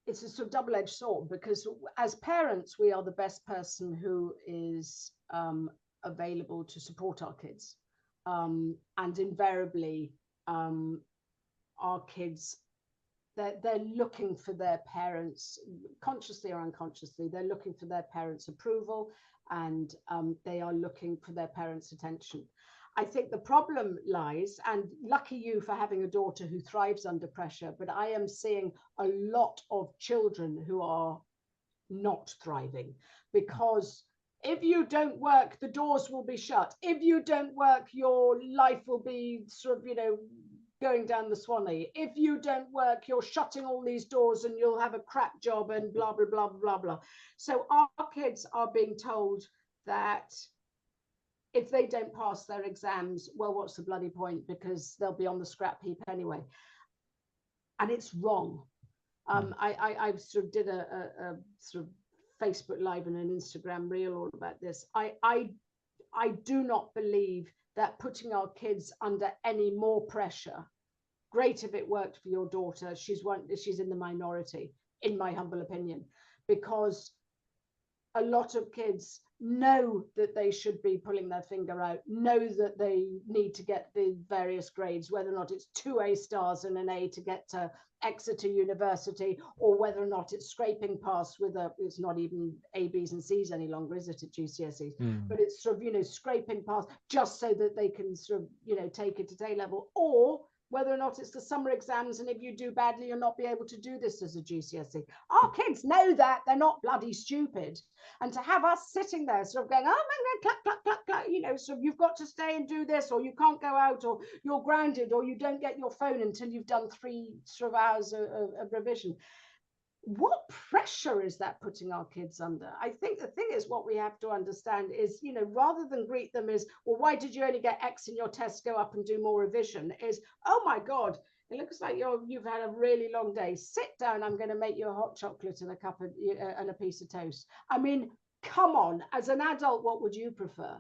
Speaker 1: it's a sort of double-edged sword, because as parents, we are the best person who is available to support our kids. And invariably, our kids, they're looking for their parents, consciously or unconsciously, they're looking for their parents' approval, and they are looking for their parents' attention. I think the problem lies, and lucky you for having a daughter who thrives under pressure, but I am seeing a lot of children who are not thriving, because if you don't work, the doors will be shut. If you don't work, your life will be sort of, you know, going down the Swanee. If you don't work, you're shutting all these doors and you'll have a crap job and blah, blah, blah, blah, blah. So our kids are being told that if they don't pass their exams, well, what's the bloody point? Because they'll be on the scrap heap anyway. And it's wrong. I sort of did a sort of Facebook Live and an Instagram reel all about this. I do not believe that putting our kids under any more pressure, great if it worked for your daughter, she's in the minority, in my humble opinion, because a lot of kids know that they should be pulling their finger out, know that they need to get the various grades, whether or not it's 2 A stars and an A to get to Exeter University, or whether or not it's scraping past with it's not even A, B's and C's any longer, is it, at GCSEs? But it's sort of, you know, scraping past just so that they can sort of, you know, take it at A level, or whether or not it's the summer exams, and if you do badly, you'll not be able to do this as a GCSE. Our kids know that, they're not bloody stupid. And to have us sitting there sort of going, oh my God, clap, clap, clap, clap, you know, so you've got to stay and do this, or you can't go out, or you're grounded, or you don't get your phone until you've done 3 sort of hours of revision. What pressure is that putting our kids under? I think the thing is, what we have to understand is, you know, rather than greet them as, well, why did you only get X in your test? Go up and do more revision. Is, oh my God, it looks like you've had a really long day. Sit down. I'm going to make you a hot chocolate and a piece of toast. I mean, come on. As an adult, what would you prefer?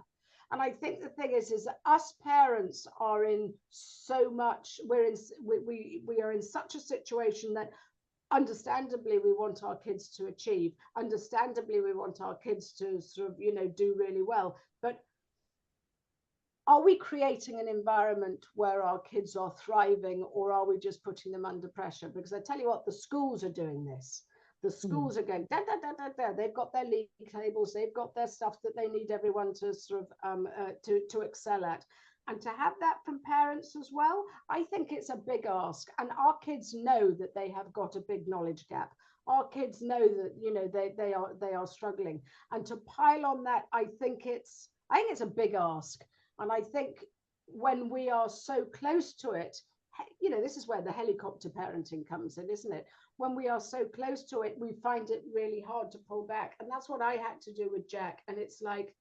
Speaker 1: And I think the thing is that us parents are in so much. We are in such a situation that, understandably, we want our kids to achieve. Understandably, we want our kids to sort of, you know, do really well. But are we creating an environment where our kids are thriving, or are we just putting them under pressure? Because I tell you what, the schools are doing this. The schools are going, da, da, da, da, da. They've got their league tables, they've got their stuff that they need everyone to sort of to excel at. And to have that from parents as well, I think it's a big ask. And our kids know that they have got a big knowledge gap. Our kids know that, you know, they are struggling. And to pile on that, I think it's a big ask. And I think when we are so close to it, you know, this is where the helicopter parenting comes in, isn't it? When we are so close to it, we find it really hard to pull back. And that's what I had to do with Jack. And it's like,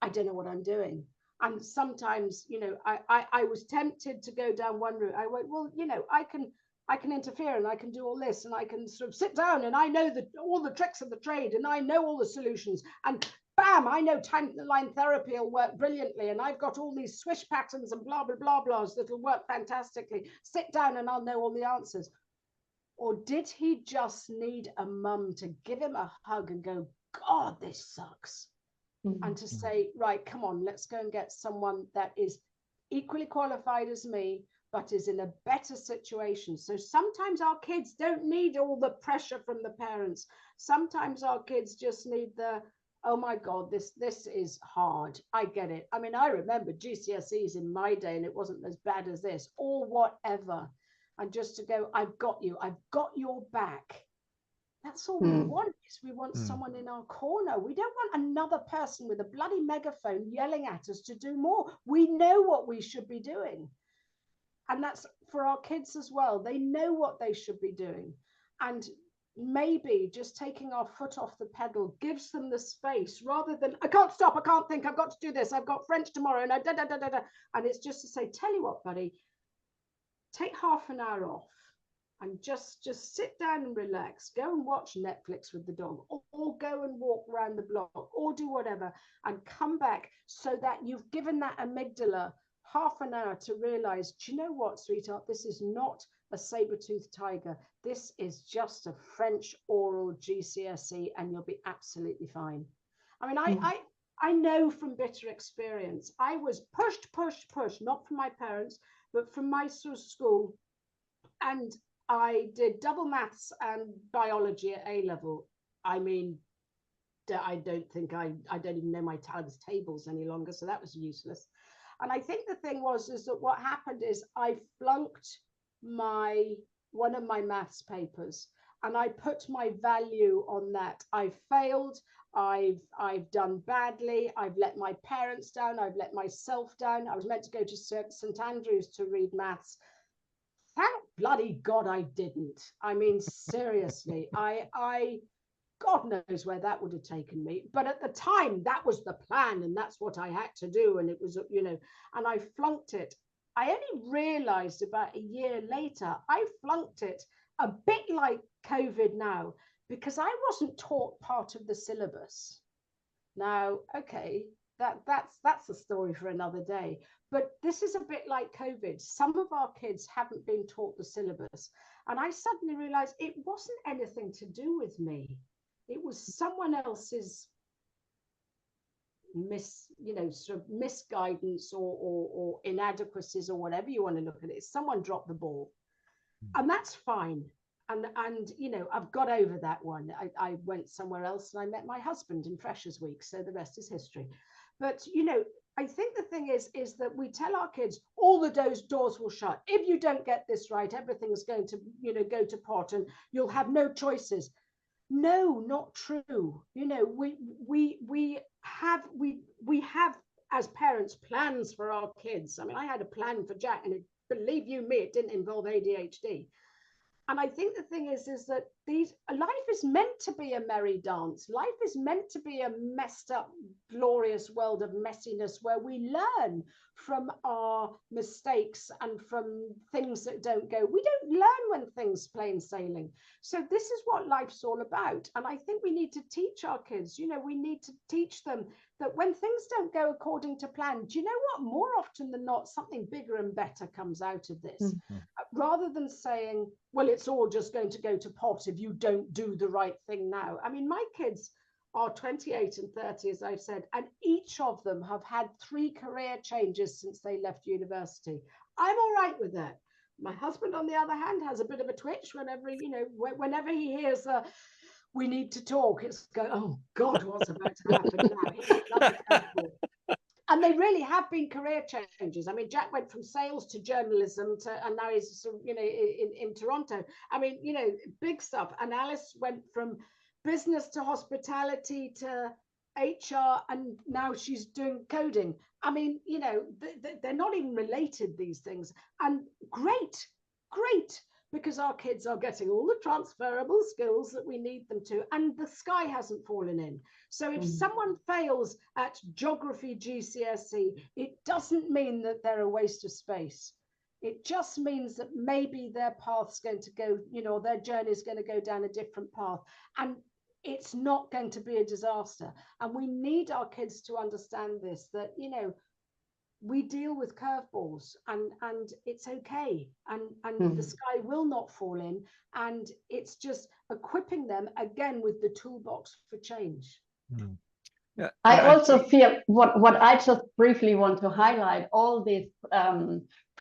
Speaker 1: I don't know what I'm doing. And sometimes, you know, I was tempted to go down one route. I went, well, you know, I can interfere and I can do all this and I can sort of sit down and I know all the tricks of the trade and I know all the solutions, and bam, I know time-line therapy will work brilliantly and I've got all these swish patterns and blah, blah, blah, blahs that'll work fantastically. Sit down and I'll know all the answers. Or did he just need a mum to give him a hug and go, God, this sucks? And to say, right, come on, let's go and get someone that is equally qualified as me, but is in a better situation. So sometimes our kids don't need all the pressure from the parents. Sometimes our kids just need the, oh my God, this is hard. I get it. I mean, I remember GCSEs in my day and it wasn't as bad as this or whatever. And just to go, I've got you, I've got your back. That's all we want, is we want someone in our corner. We don't want another person with a bloody megaphone yelling at us to do more. We know what we should be doing. And that's for our kids as well. They know what they should be doing. And maybe just taking our foot off the pedal gives them the space, rather than, I can't stop, I can't think, I've got to do this, I've got French tomorrow, and and it's just to say, tell you what, buddy, take half an hour off. And just sit down and relax. Go and watch Netflix with the dog, or go and walk around the block, or do whatever, and come back so that you've given that amygdala half an hour to realize, do you know what, sweetheart? This is not a saber-toothed tiger. This is just a French oral GCSE, and you'll be absolutely fine. I mean, I know from bitter experience, I was pushed, not from my parents, but from my sort of school. And I did double maths and biology at A level. I mean, I don't even know my times tables any longer, so that was useless. And I think the thing is that what happened is I flunked one of my maths papers, and I put my value on that. I failed. I've done badly. I've let my parents down. I've let myself down. I was meant to go to St Andrews to read maths. Thank bloody God I didn't. I mean, seriously, I God knows where that would have taken me. But at the time, that was the plan, and that's what I had to do. And it was, you know, and I flunked it. I only realized about a year later, I flunked it a bit like COVID now, because I wasn't taught part of the syllabus. Now, okay, that's a story for another day. But this is a bit like COVID. Some of our kids haven't been taught the syllabus. And I suddenly realized it wasn't anything to do with me. It was someone else's sort of misguidance or inadequacies, or whatever you want to look at it. Someone dropped the ball. And that's fine. And you know, I've got over that one. I went somewhere else and I met my husband in Freshers Week. So the rest is history. But, you know, I think the thing is that we tell our kids all the doors will shut. If you don't get this right, everything's going to, you know, go to pot and you'll have no choices. No, not true. You know, we have as parents plans for our kids. I mean, I had a plan for Jack, and believe you me, it didn't involve ADHD. And I think the thing is that life is meant to be a merry dance. Life is meant to be a messed up, glorious world of messiness where we learn from our mistakes and from things that don't go. We don't learn when things plain sailing. So this is what life's all about. And I think we need to teach our kids, you know, we need to teach them that when things don't go according to plan, do you know what? More often than not, something bigger and better comes out of this. Rather than saying, well, it's all just going to go to pot if you don't do the right thing now. I mean, my kids are 28 and 30, as I've said, and each of them have had 3 career changes since they left university. I'm all right with that. My husband, on the other hand, has a bit of a twitch whenever, you know, whenever he hears we need to talk, it's go, oh God, what's about to happen now? And they really have been career changes. I mean, Jack went from sales to journalism and now he's, you know, in Toronto. I mean, you know, big stuff. And Alice went from business to hospitality to HR, and now she's doing coding. I mean, you know, they're not even related, these things. And great, because our kids are getting all the transferable skills that we need them to, and the sky hasn't fallen in. So if someone fails at geography GCSE, it doesn't mean that they're a waste of space. It just means that maybe their path's going to go, you know, their journey is going to go down a different path. And it's not going to be a disaster. And we need our kids to understand this, that, you know, we deal with curveballs, and it's okay. And the sky will not fall in. And it's just equipping them again with the toolbox for change.
Speaker 2: Yeah,
Speaker 3: I also feel what I just briefly want to highlight, all this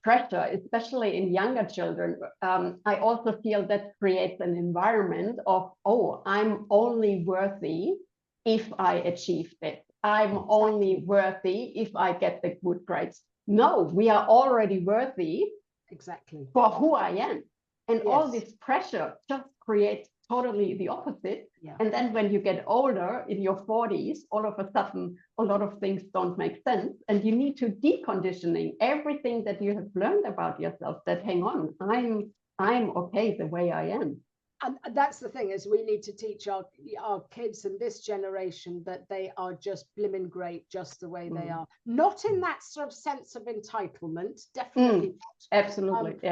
Speaker 3: pressure, especially in younger children. I also feel that creates an environment of, oh, I'm only worthy if I achieve this. I'm only worthy if I get the good grades. No, we are already worthy for who I am. And all this pressure just creates totally the opposite. And then when you get older, in your 40s, all of a sudden, a lot of things don't make sense. And you need to deconditioning everything that you have learned about yourself, that, hang on, I'm okay the way I am.
Speaker 1: And that's the thing, is we need to teach our kids in this generation that they are just blimmin' great just the way they are. Not in that sort of sense of entitlement, definitely not.
Speaker 3: Absolutely,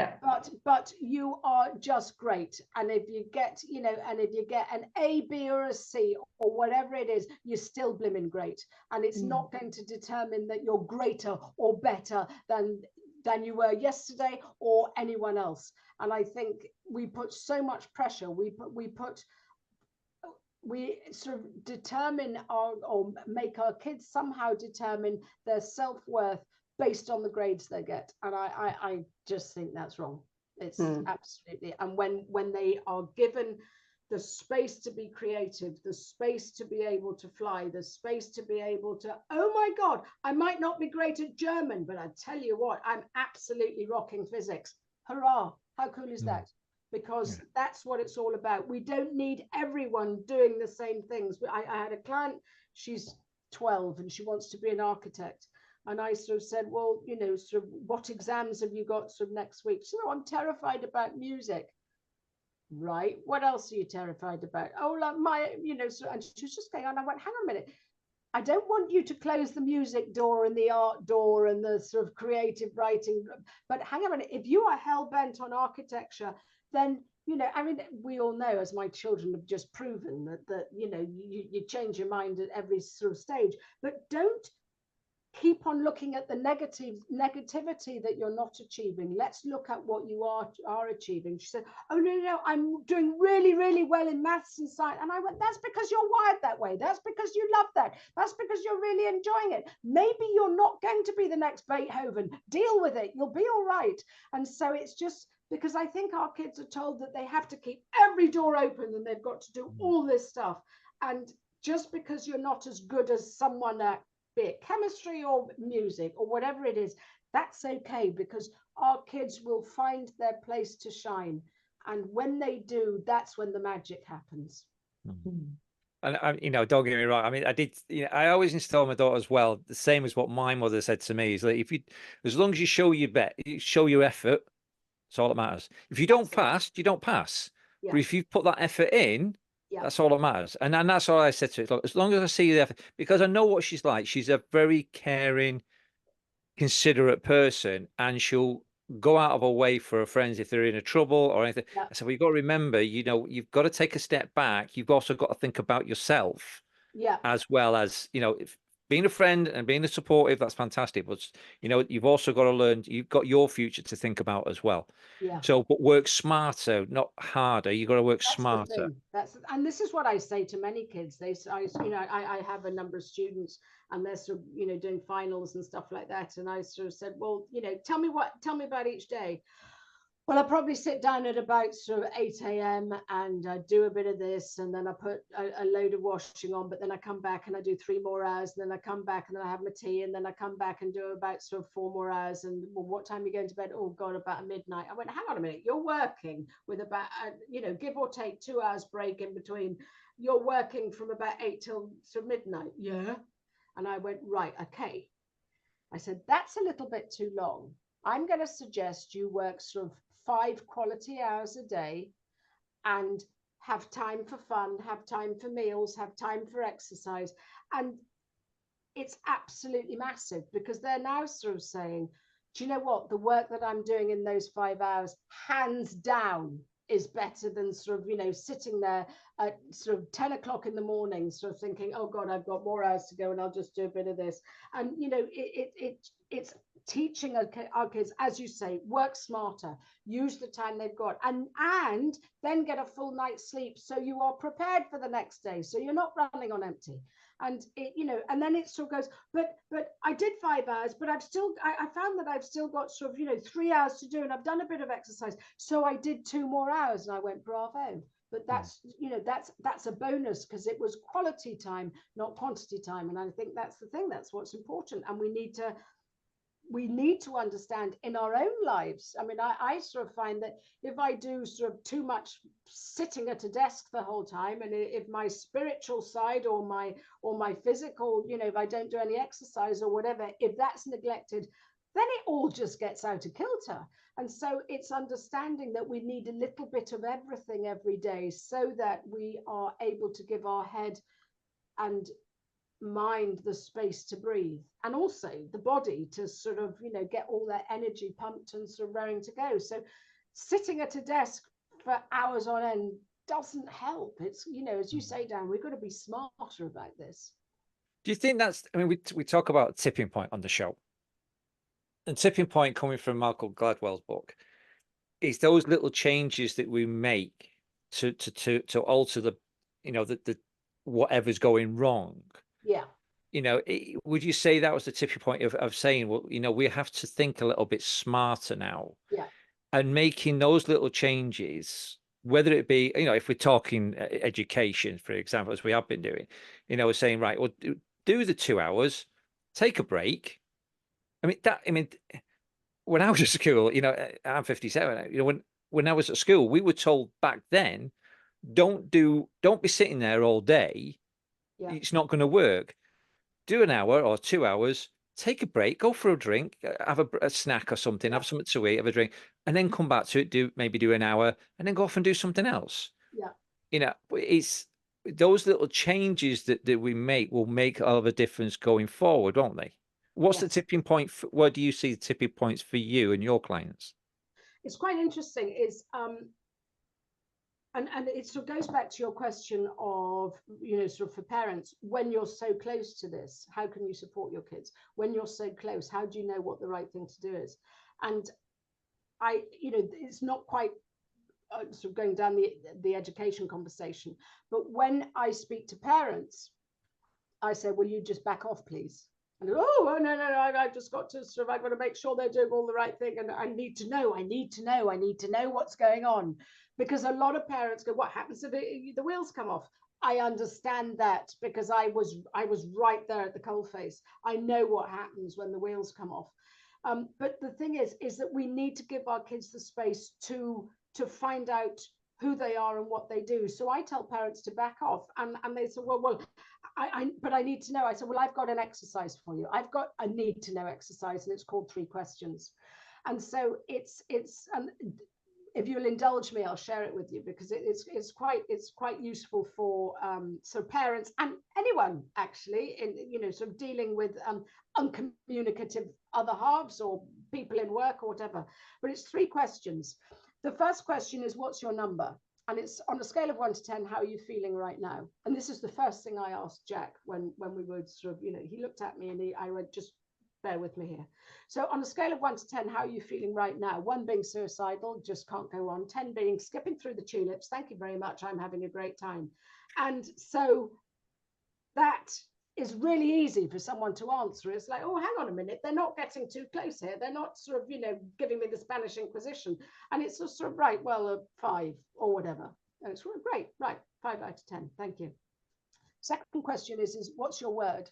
Speaker 1: But you are just great. And if you get, you know, and if you get an A, B, or a C, or whatever it is, you're still blimmin' great. And it's not going to determine that you're greater or better than you were yesterday or anyone else. And I think we put so much pressure. We sort of determine or make our kids somehow determine their self-worth based on the grades they get. And I just think that's wrong. It's absolutely. And when they are given the space to be creative, the space to be able to fly, the space to be able to, oh my God, I might not be great at German, but I tell you what, I'm absolutely rocking physics. Hurrah. How cool is that? Because that's what it's all about. We don't need everyone doing the same things. I had a client, she's 12 and she wants to be an architect. And I sort of said, well, you know, sort of what exams have you got sort of next week? So I'm terrified about music. Right. What else are you terrified about? Oh, like my, you know, so, and she was just going on. I went, hang on a minute. I don't want you to close the music door and the art door and the sort of creative writing, but hang on a minute. If you are hell-bent on architecture, then, you know, I mean, we all know, as my children have just proven, that you know, you change your mind at every sort of stage, but don't keep on looking at the negativity that you're not achieving. Let's look at what you are achieving. She said, oh, no, I'm doing really, really well in maths and science. And I went, that's because you're wired that way. That's because you love that. That's because you're really enjoying it. Maybe you're not going to be the next Beethoven. Deal with it. You'll be all right. And so it's just because I think our kids are told that they have to keep every door open and they've got to do all this stuff. And just because you're not as good as someone at, be it chemistry or music or whatever it is, that's okay, because our kids will find their place to shine. And when they do, that's when the magic happens.
Speaker 2: And you know, don't get me wrong. I mean, I did, you know, I always instill my daughter as well, the same as what my mother said to me, is that if you, as long as you show your effort, it's all that matters. If you don't pass, you don't pass. But if you put that effort in, that's all that matters. And that's all I said to her. Look, as long as I see the effort, because I know what she's like. She's a very caring, considerate person, and she'll go out of her way for her friends if they're in a trouble or anything. I said, well, you've got to remember, you know, you've got to take a step back. You've also got to think about yourself, as well as, you know, being a friend and being a supportive, that's fantastic. But, you know, you've also got to learn, you've got your future to think about as well. So, but work smarter, not harder. You've got to work smarter.
Speaker 1: And this is what I say to many kids. You know, I have a number of students and they're sort of, you know, doing finals and stuff like that. And I sort of said, well, you know, tell me about each day. Well, I probably sit down at about sort of 8 a.m. and do a bit of this, and then I put a load of washing on, but then I come back and I do 3 more hours, and then I come back and then I have my tea, and then I come back and do about sort of 4 more hours. And well, what time are you going to bed? Oh God, about midnight. I went, hang on a minute, you're working with about, give or take 2 hours break in between. You're working from about 8 till sort of midnight. Yeah. And I went, right, okay. I said, that's a little bit too long. I'm going to suggest you work sort of 5 quality hours a day and have time for fun, have time for meals, have time for exercise. And it's absolutely massive, because they're now sort of saying, do you know what? The work that I'm doing in those 5 hours, hands down, is better than sort of, sitting there at sort of 10 o'clock in the morning, sort of thinking, oh God, I've got more hours to go and I'll just do a bit of this. And, it's teaching our kids, as you say, work smarter, use the time they've got, and then get a full night's sleep, so you are prepared for the next day, so you're not running on empty. And and then it sort of goes, but I did 5 hours, but I found that I've still got sort of 3 hours to do, and I've done a bit of exercise, so I did 2 more hours. And I went, bravo. But that's that's a bonus, because it was quality time, not quantity time. And I think that's the thing, that's what's important. And we need to understand in our own lives. I mean, I sort of find that if I do sort of too much sitting at a desk the whole time, and if my spiritual side or my physical, if I don't do any exercise or whatever, if that's neglected, then it all just gets out of kilter. And so it's understanding that we need a little bit of everything every day, so that we are able to give our head and mind the space to breathe, and also the body to sort of get all that energy pumped and sort of raring to go. So sitting at a desk for hours on end doesn't help. It's as you say, Dan, we've got to be smarter about this.
Speaker 2: Do you think that's, I mean, we talk about tipping point on the show, and tipping point, coming from Malcolm Gladwell's book, is those little changes that we make to alter the the whatever's going wrong.
Speaker 1: Yeah.
Speaker 2: Would you say that was the tipping point of saying, well, we have to think a little bit smarter now?
Speaker 1: Yeah.
Speaker 2: And making those little changes, whether it be, if we're talking education, for example, as we have been doing, we're saying, right, well, do the 2 hours, take a break. I mean, when I was at school, I'm 57, when I was at school, we were told back then, don't be sitting there all day. Yeah. It's not going to work. Do an hour or 2 hours, take a break, go for a drink, have a snack or something, have something to eat, have a drink, and then come back to it, maybe do an hour, and then go off and do something else.
Speaker 1: Yeah.
Speaker 2: It's those little changes that we make will make all of a difference going forward, won't they? What's the tipping point? Where do you see the tipping points for you and your clients?
Speaker 1: It's quite interesting. And it sort of goes back to your question of, sort of for parents, when you're so close to this, how can you support your kids? When you're so close, how do you know what the right thing to do is? And it's not quite sort of going down the education conversation, but when I speak to parents, I say, will you just back off, please? And oh no, I've just got to sort of, I've got to make sure they're doing all the right thing, and I need to know what's going on. Because a lot of parents go, what happens if the wheels come off? I understand that, because I was right there at the coalface. I know what happens when the wheels come off. But the thing is that we need to give our kids the space to find out who they are and what they do. So I tell parents to back off, and they say, well, but I need to know. I said, well, I've got an exercise for you. I've got a need to know exercise, and it's called 3 questions. And so it's if you'll indulge me, I'll share it with you, because it's quite useful for so parents and anyone actually in sort of dealing with uncommunicative other halves or people in work or whatever. But it's 3 questions. The first question is, what's your number? And it's on a scale of 1 to 10, how are you feeling right now? And this is the first thing I asked Jack when we were sort of, he looked at me and I went, just bear with me here. So on a scale of 1 to 10, how are you feeling right now? 1 being suicidal, just can't go on. 10 being skipping through the tulips. Thank you very much. I'm having a great time. And so that is really easy for someone to answer. It's like, oh, hang on a minute, they're not getting too close here. They're not sort of, giving me the Spanish Inquisition. And it's just sort of, right, well, a 5 or whatever. And it's great, right, 5 out of 10, thank you. Second question is what's your word?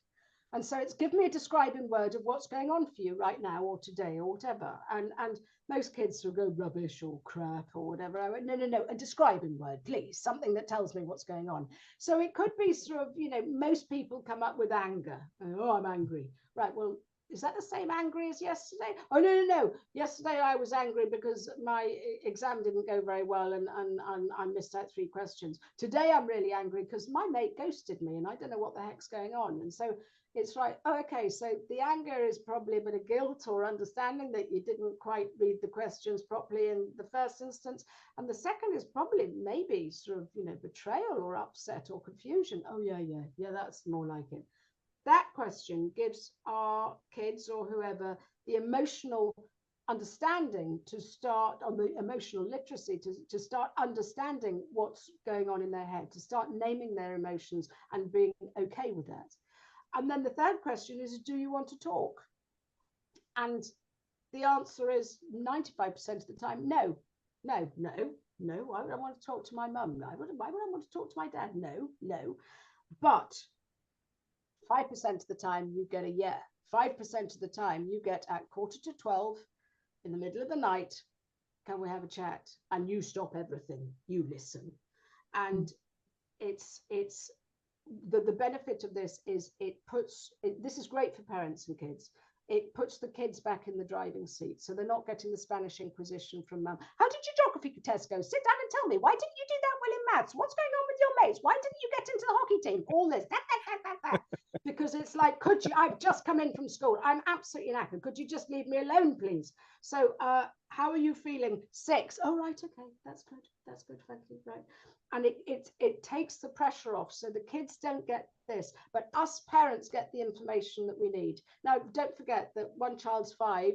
Speaker 1: And so it's give me a describing word of what's going on for you right now or today or whatever. And most kids sort of go rubbish or crap or whatever. I went, no, a describing word, please, something that tells me what's going on. So it could be sort of, most people come up with anger. Oh, I'm angry. Right, well, is that the same angry as yesterday? Oh, no. Yesterday I was angry because my exam didn't go very well and I missed out 3 questions. Today I'm really angry because my mate ghosted me and I don't know what the heck's going on. And so it's right. Oh, okay, so the anger is probably a bit of guilt or understanding that you didn't quite read the questions properly in the first instance. And the second is probably maybe sort of, betrayal or upset or confusion. Oh, yeah, that's more like it. That question gives our kids or whoever the emotional understanding to start on the emotional literacy to start understanding what's going on in their head, to start naming their emotions and being okay with that. And then the third question is, do you want to talk? And the answer is 95% of the time, no. Why would I want to talk to my mum? Why would I want to talk to my dad? No. But 5% of the time you get a yeah. 5% of the time you get at 11:45 in the middle of the night, can we have a chat? And you stop everything, you listen. And it's the benefit of this is this is great for parents and kids. It puts the kids back in the driving seat. So they're not getting the Spanish Inquisition from mum. How did your geography test go? Sit down and tell me. Why didn't you do that well in maths? What's going on with your mates? Why didn't you get into the hockey team? All this. Because it's like, I've just come in from school. I'm absolutely knackered. Could you just leave me alone, please? So how are you feeling? 6. Oh, right. Okay. That's good. Thank you. Right. And it takes the pressure off. So the kids don't get this, but us parents get the information that we need. Now, don't forget that one child's 5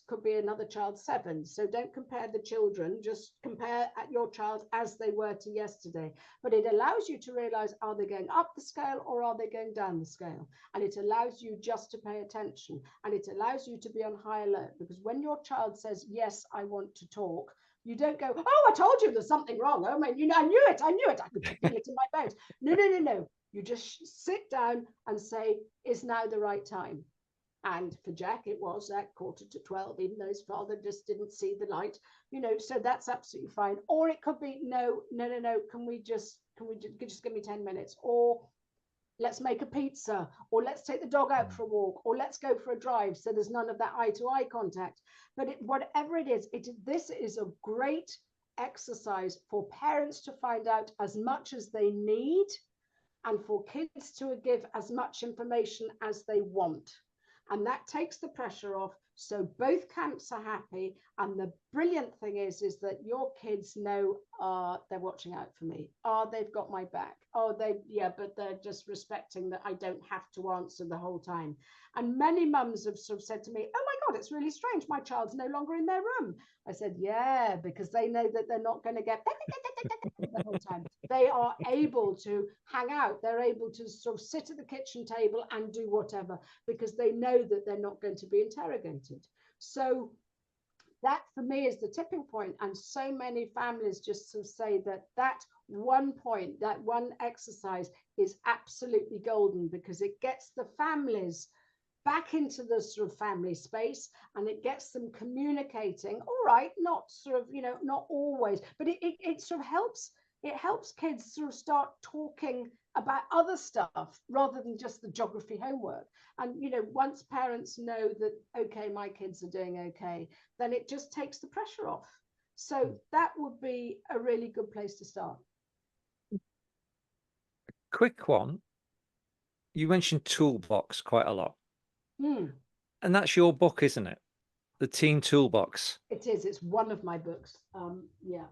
Speaker 1: could be another child's 7. So don't compare the children, just compare at your child as they were to yesterday. But it allows you to realize, are they going up the scale or are they going down the scale? And it allows you just to pay attention, and it allows you to be on high alert, because when your child says, yes, I want to talk, you don't go, oh, I told you there's something wrong. Oh, man, I knew it. I could feel it in my bones. No. You just sit down and say, is now the right time? And for Jack, it was at 11:45, even though his father just didn't see the light, so that's absolutely fine. Or it could be, no, can we just give me 10 minutes? Or let's make a pizza, or let's take the dog out for a walk, or let's go for a drive. So there's none of that eye-to-eye contact. But whatever it is, this is a great exercise for parents to find out as much as they need and for kids to give as much information as they want. And that takes the pressure off. So both camps are happy. And the brilliant thing is that your kids know, they're watching out for me. They've got my back. But they're just respecting that I don't have to answer the whole time. And many mums have sort of said to me, oh my God, it's really strange. My child's no longer in their room. I said, yeah, because they know that they're not going to get the whole time. They are able to hang out. They're able to sort of sit at the kitchen table and do whatever, because they know that they're not going to be interrogated. So that for me is the tipping point. And so many families just sort of say that one point, that one exercise is absolutely golden, because it gets the families back into the sort of family space, and it gets them communicating. All right, not sort of, not always, but it sort of helps. It helps kids sort of start talking about other stuff rather than just the geography homework. And, once parents know that, okay, my kids are doing okay, then it just takes the pressure off. So that would be a really good place to start.
Speaker 2: Quick one. You mentioned Toolbox quite a lot. And that's your book, isn't it? The Teen Toolbox.
Speaker 1: It is. It's one of my books. Yeah.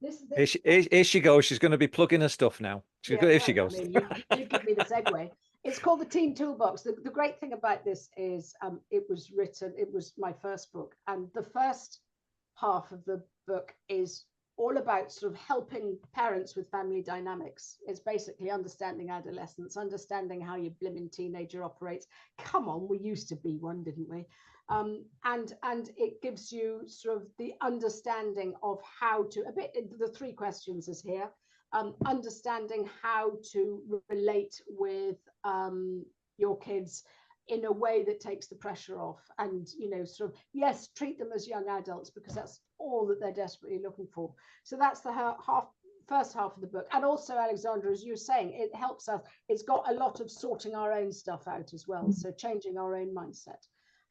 Speaker 2: Here she goes. She's going to be plugging her stuff now. Here she goes.
Speaker 1: You give me the segue. It's called the Teen Toolbox. The great thing about this is it was my first book. And the first half of the book is all about sort of helping parents with family dynamics. It's basically understanding adolescence, understanding how your blimmin' teenager operates. Come on, we used to be one, didn't we? And it gives you sort of the understanding of how to, the 3 questions is here. Understanding how to relate with your kids in a way that takes the pressure off, and sort of, yes, treat them as young adults, because that's all that they're desperately looking for. So that's the first half of the book. And also, Alexandra, as you were saying, it helps us. It's got a lot of sorting our own stuff out as well, so changing our own mindset.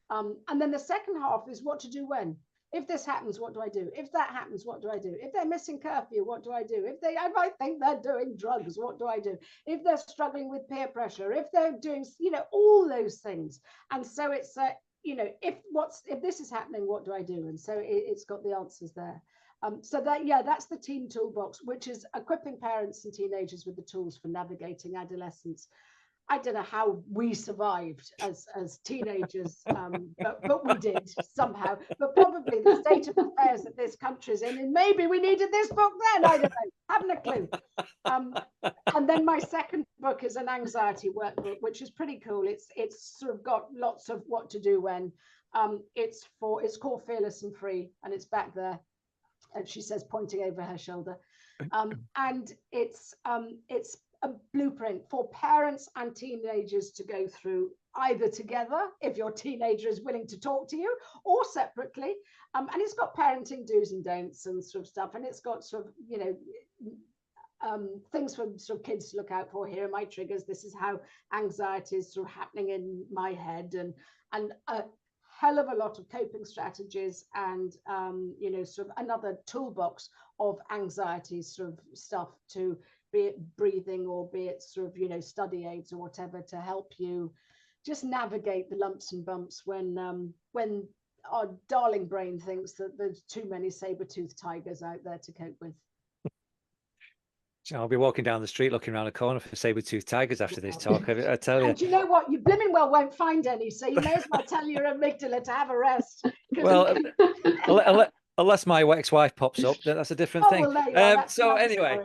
Speaker 1: And then the second half is what to do when. If this happens, what do I do? If that happens, what do I do? If they're missing curfew, what do I do? I might think they're doing drugs, what do I do? If they're struggling with peer pressure, if they're doing, all those things. And so it's, if this is happening, what do I do? And so it's got the answers there. So that's the Teen Toolbox, which is equipping parents and teenagers with the tools for navigating adolescence. I don't know how we survived as teenagers, but we did somehow. But probably the state of affairs that this country's in, and maybe we needed this book then. I don't know, haven't a clue. And then my second book is an anxiety workbook, which is pretty cool. It's sort of got lots of what to do when. It's called Fearless and Free, and it's back there. And she says, pointing over her shoulder. And it's a blueprint for parents and teenagers to go through, either together if your teenager is willing to talk to you, or separately. And it's got parenting do's and don'ts and sort of stuff, and it's got sort of things for sort of kids to look out for. Here are my triggers. This is how anxiety is sort of happening in my head, and a hell of a lot of coping strategies, and sort of another toolbox of anxiety sort of stuff, to be it breathing, or be it sort of study aids or whatever, to help you just navigate the lumps and bumps when our darling brain thinks that there's too many saber-toothed tigers out there to cope with.
Speaker 2: So I'll be walking down the street looking around a corner for saber-toothed tigers after this talk. I tell you.
Speaker 1: And you know what? You blimmin' well won't find any, so you may as well tell your amygdala to have a rest.
Speaker 2: Well, unless my ex-wife pops up, then that's a different thing.
Speaker 1: Well,
Speaker 2: so anyway,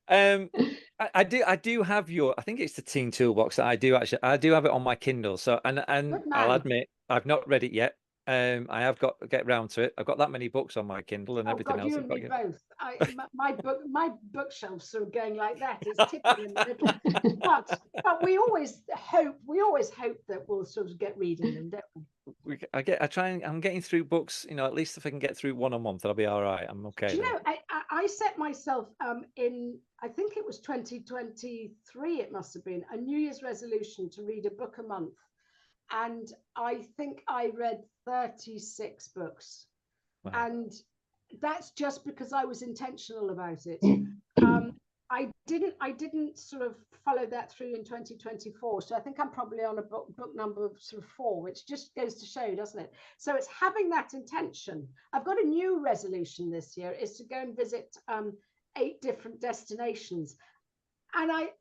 Speaker 2: I do have I think it's the Teen Toolbox that I do have it on my Kindle. So and I'll admit I've not read it yet. I have got to get round to it. I've got that many books on my Kindle and everything else.
Speaker 1: You and me both. My bookshelf's sort of going like that. It's tipping in the middle. But we always hope that we'll sort of get reading them, don't we?
Speaker 2: I'm getting through books, at least if I can get through one a month, I'll be all right. I'm okay.
Speaker 1: Do you know, I set myself in, I think it was 2023, it must have been, a New Year's resolution to read a book a month. And I think I read 36 books. Wow. And that's just because I was intentional about it. I didn't sort of follow that through in 2024. So I think I'm probably on a book number sort of 4, which just goes to show, doesn't it? So it's having that intention. I've got a new resolution this year, is to go and visit 8 different destinations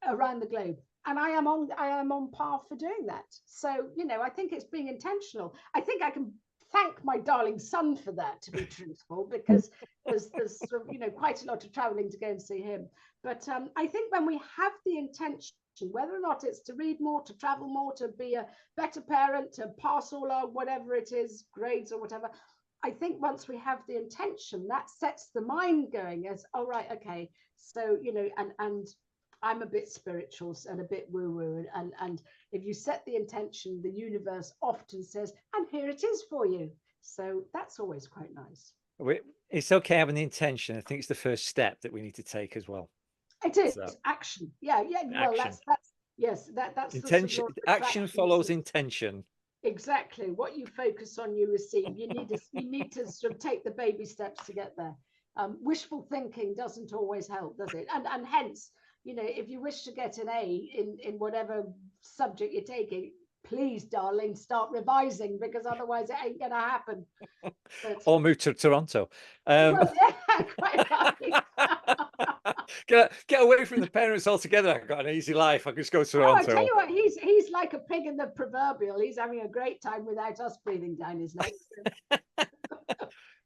Speaker 1: around the globe. And I am on par for doing that. So, I think it's being intentional. I think I can thank my darling son for that, to be truthful, because there's sort of, quite a lot of traveling to go and see him. But I think when we have the intention, whether or not it's to read more, to travel more, to be a better parent, to pass all our whatever it is, grades or whatever, I think once we have the intention, that sets the mind going as, all right, okay. So, and I'm a bit spiritual and a bit woo-woo, and if you set the intention, the universe often says, and here it is for you. So that's always quite nice.
Speaker 2: It's okay having the intention. I think it's the first step that we need to take as well.
Speaker 1: It is action. Yeah. Well, that's
Speaker 2: intention. Action follows intention.
Speaker 1: Exactly. What you focus on, you receive. You need to sort of take the baby steps to get there. Wishful thinking doesn't always help, does it? And hence, if you wish to get an A in whatever subject you're taking, please, darling, start revising, because otherwise it ain't going to happen.
Speaker 2: Or move to Toronto.
Speaker 1: Well, yeah, quite right.
Speaker 2: Get away from the parents altogether. I've got an easy life. I can just go to Toronto.
Speaker 1: I tell you what, he's like a pig in the proverbial. He's having a great time without us breathing down his neck.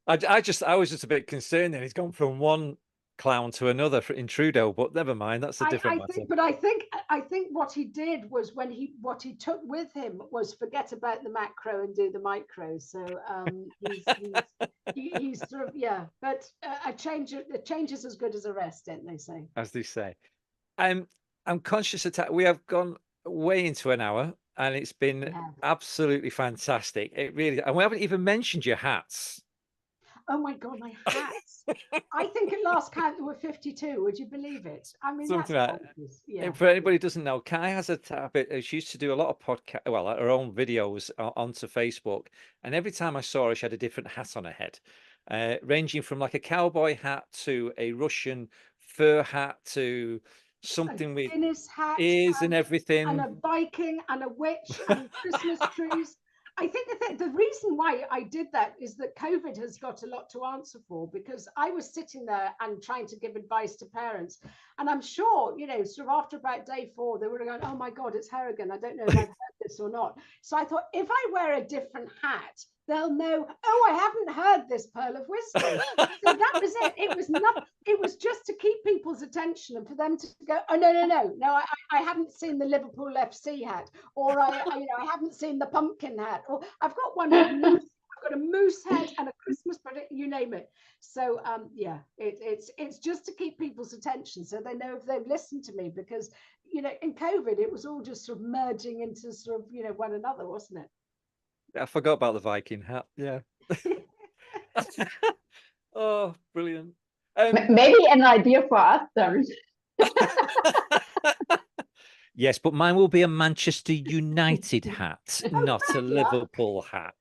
Speaker 2: I was just a bit concerned that he's gone from one clown to another in Trudeau, but never mind, that's a different matter.
Speaker 1: I think what he did was what he took with him was forget about the macro and do the micro. So he's sort of, yeah, but a change is as good as a rest, don't they say?
Speaker 2: As they say. I'm conscious that we have gone way into an hour, and it's been absolutely fantastic. It really, and we haven't even mentioned your hats.
Speaker 1: Oh my God, my hats. I think at last count there were 52. Would you believe it? I mean,
Speaker 2: Something
Speaker 1: that's
Speaker 2: like
Speaker 1: obvious. Yeah.
Speaker 2: For anybody who doesn't know, Cai has a habit. She used to do a lot of podcast, well, her own videos onto Facebook. And every time I saw her, she had a different hat on her head, ranging from like a cowboy hat to a Russian fur hat to something with ears and everything.
Speaker 1: And a Viking and a witch and Christmas trees. I think the reason why I did that is that COVID has got a lot to answer for, because I was sitting there and trying to give advice to parents. And I'm sure, you know, sort of after about day 4, they were going, oh my God, it's her again. I don't know if I've heard this or not. So I thought, if I wear a different hat, they'll know, oh, I haven't heard this pearl of wisdom. So that was it. It was not, it was just to keep people's attention and for them to go, oh, no, I haven't seen the Liverpool FC hat, or I haven't seen the pumpkin hat, or I've got one with moose, I've got a moose head and a Christmas product, you name it. So yeah, it's just to keep people's attention so they know if they've listened to me, because, you know, in COVID, it was all just sort of merging into sort of, you know, one another, wasn't it?
Speaker 2: I forgot about the Viking hat. Yeah. Oh, brilliant.
Speaker 3: Maybe an idea for us, then.
Speaker 2: Yes, but mine will be a Manchester United hat, not a Liverpool hat.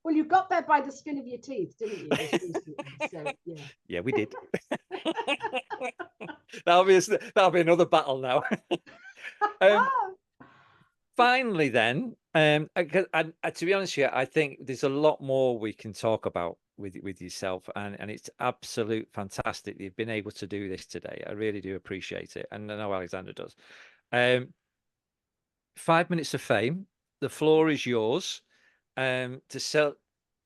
Speaker 1: Well, you got there by the skin of your teeth, didn't you? So, yeah.
Speaker 2: Yeah, we did. that'll be another battle now. Finally, then, to be honest with you, I think there's a lot more we can talk about with yourself, and it's absolute fantastic that you've been able to do this today. I really do appreciate it, and I know Alexandra does. 5 minutes of fame. The floor is yours to sell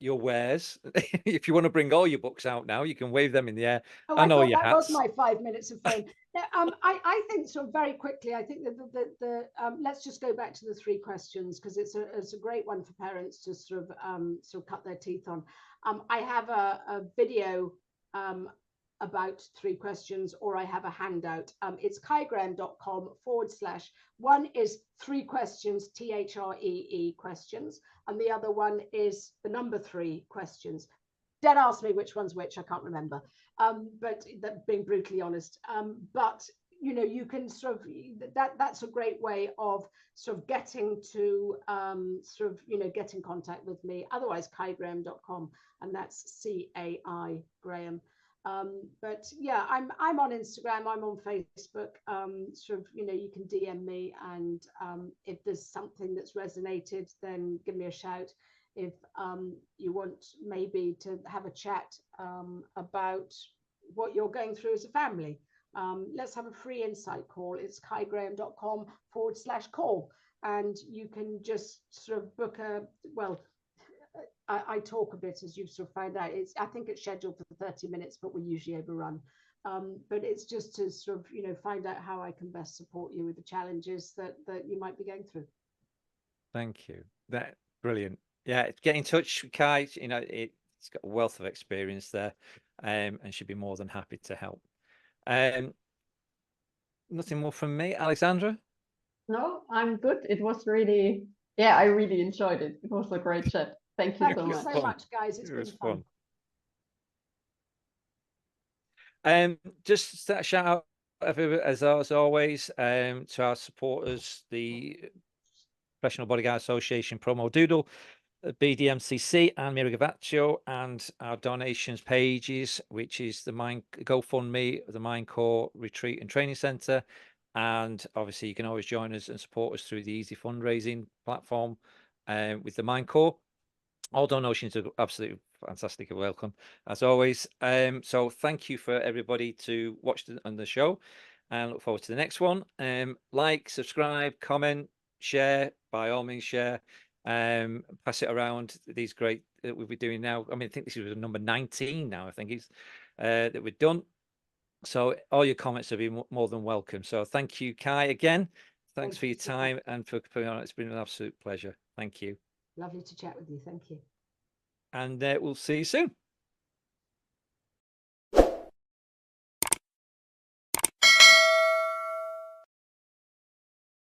Speaker 2: your wares. If you want to bring all your books out now, you can wave them in the air.
Speaker 1: Oh,
Speaker 2: I know
Speaker 1: thought
Speaker 2: your
Speaker 1: that
Speaker 2: hats.
Speaker 1: was my 5 minutes of fame. I think sort of very quickly, I think that let's just go back to the 3 questions, because it's a great one for parents to sort of cut their teeth on. I have a video about 3 questions, or I have a handout. It's caigraham.com/. One is 3 questions, THREE questions, and the other one is the number 3 questions. Don't ask me which one's which, I can't remember. But being brutally honest, but you know, you can sort of that's a great way of sort of getting to get in contact with me. Otherwise, caigraham.com, and that's CAI Graham. But yeah, I'm on Instagram, I'm on Facebook. You can DM me, and if there's something that's resonated, then give me a shout. If you want maybe to have a chat about what you're going through as a family, let's have a free insight call. It's caigraham.com/call, and you can just sort of book I talk a bit, as you've sort of found out. I think it's scheduled for 30 minutes, but we usually overrun. But it's just to sort of, you know, find out how I can best support you with the challenges that you might be going through.
Speaker 2: Thank you. That's brilliant. Yeah, get in touch with Cai. You know, it's got a wealth of experience there, and should be more than happy to help. Nothing more from me, Alexandra?
Speaker 3: No, I'm good. It was really, yeah, I really enjoyed it. It was a great chat. Thank you so much.
Speaker 1: Thank you so much, guys. It's been fun.
Speaker 2: Just a shout out, as always, to our supporters, the Professional Bodyguard Association Promo Doodle, BDMCC, and Mira Gavaccio, and our donations pages, which is the GoFundMe, the Mindcore Retreat and Training Centre. And obviously, you can always join us and support us through the Easy Fundraising platform with the Mindcore. All donations are absolutely fantastic and welcome, as always. So thank you for everybody to watch on the show, and look forward to the next one. Like, subscribe, comment, share. By all means, share. pass it around. These great that we'll be doing now. I mean, I think this is number 19 now. I think it's that we're done. So all your comments have been more than welcome. So thank you, Cai, again. Thanks for your time and for putting on. It's been an absolute pleasure. Thank you.
Speaker 1: Lovely to chat with you. Thank you.
Speaker 2: And we'll see you soon.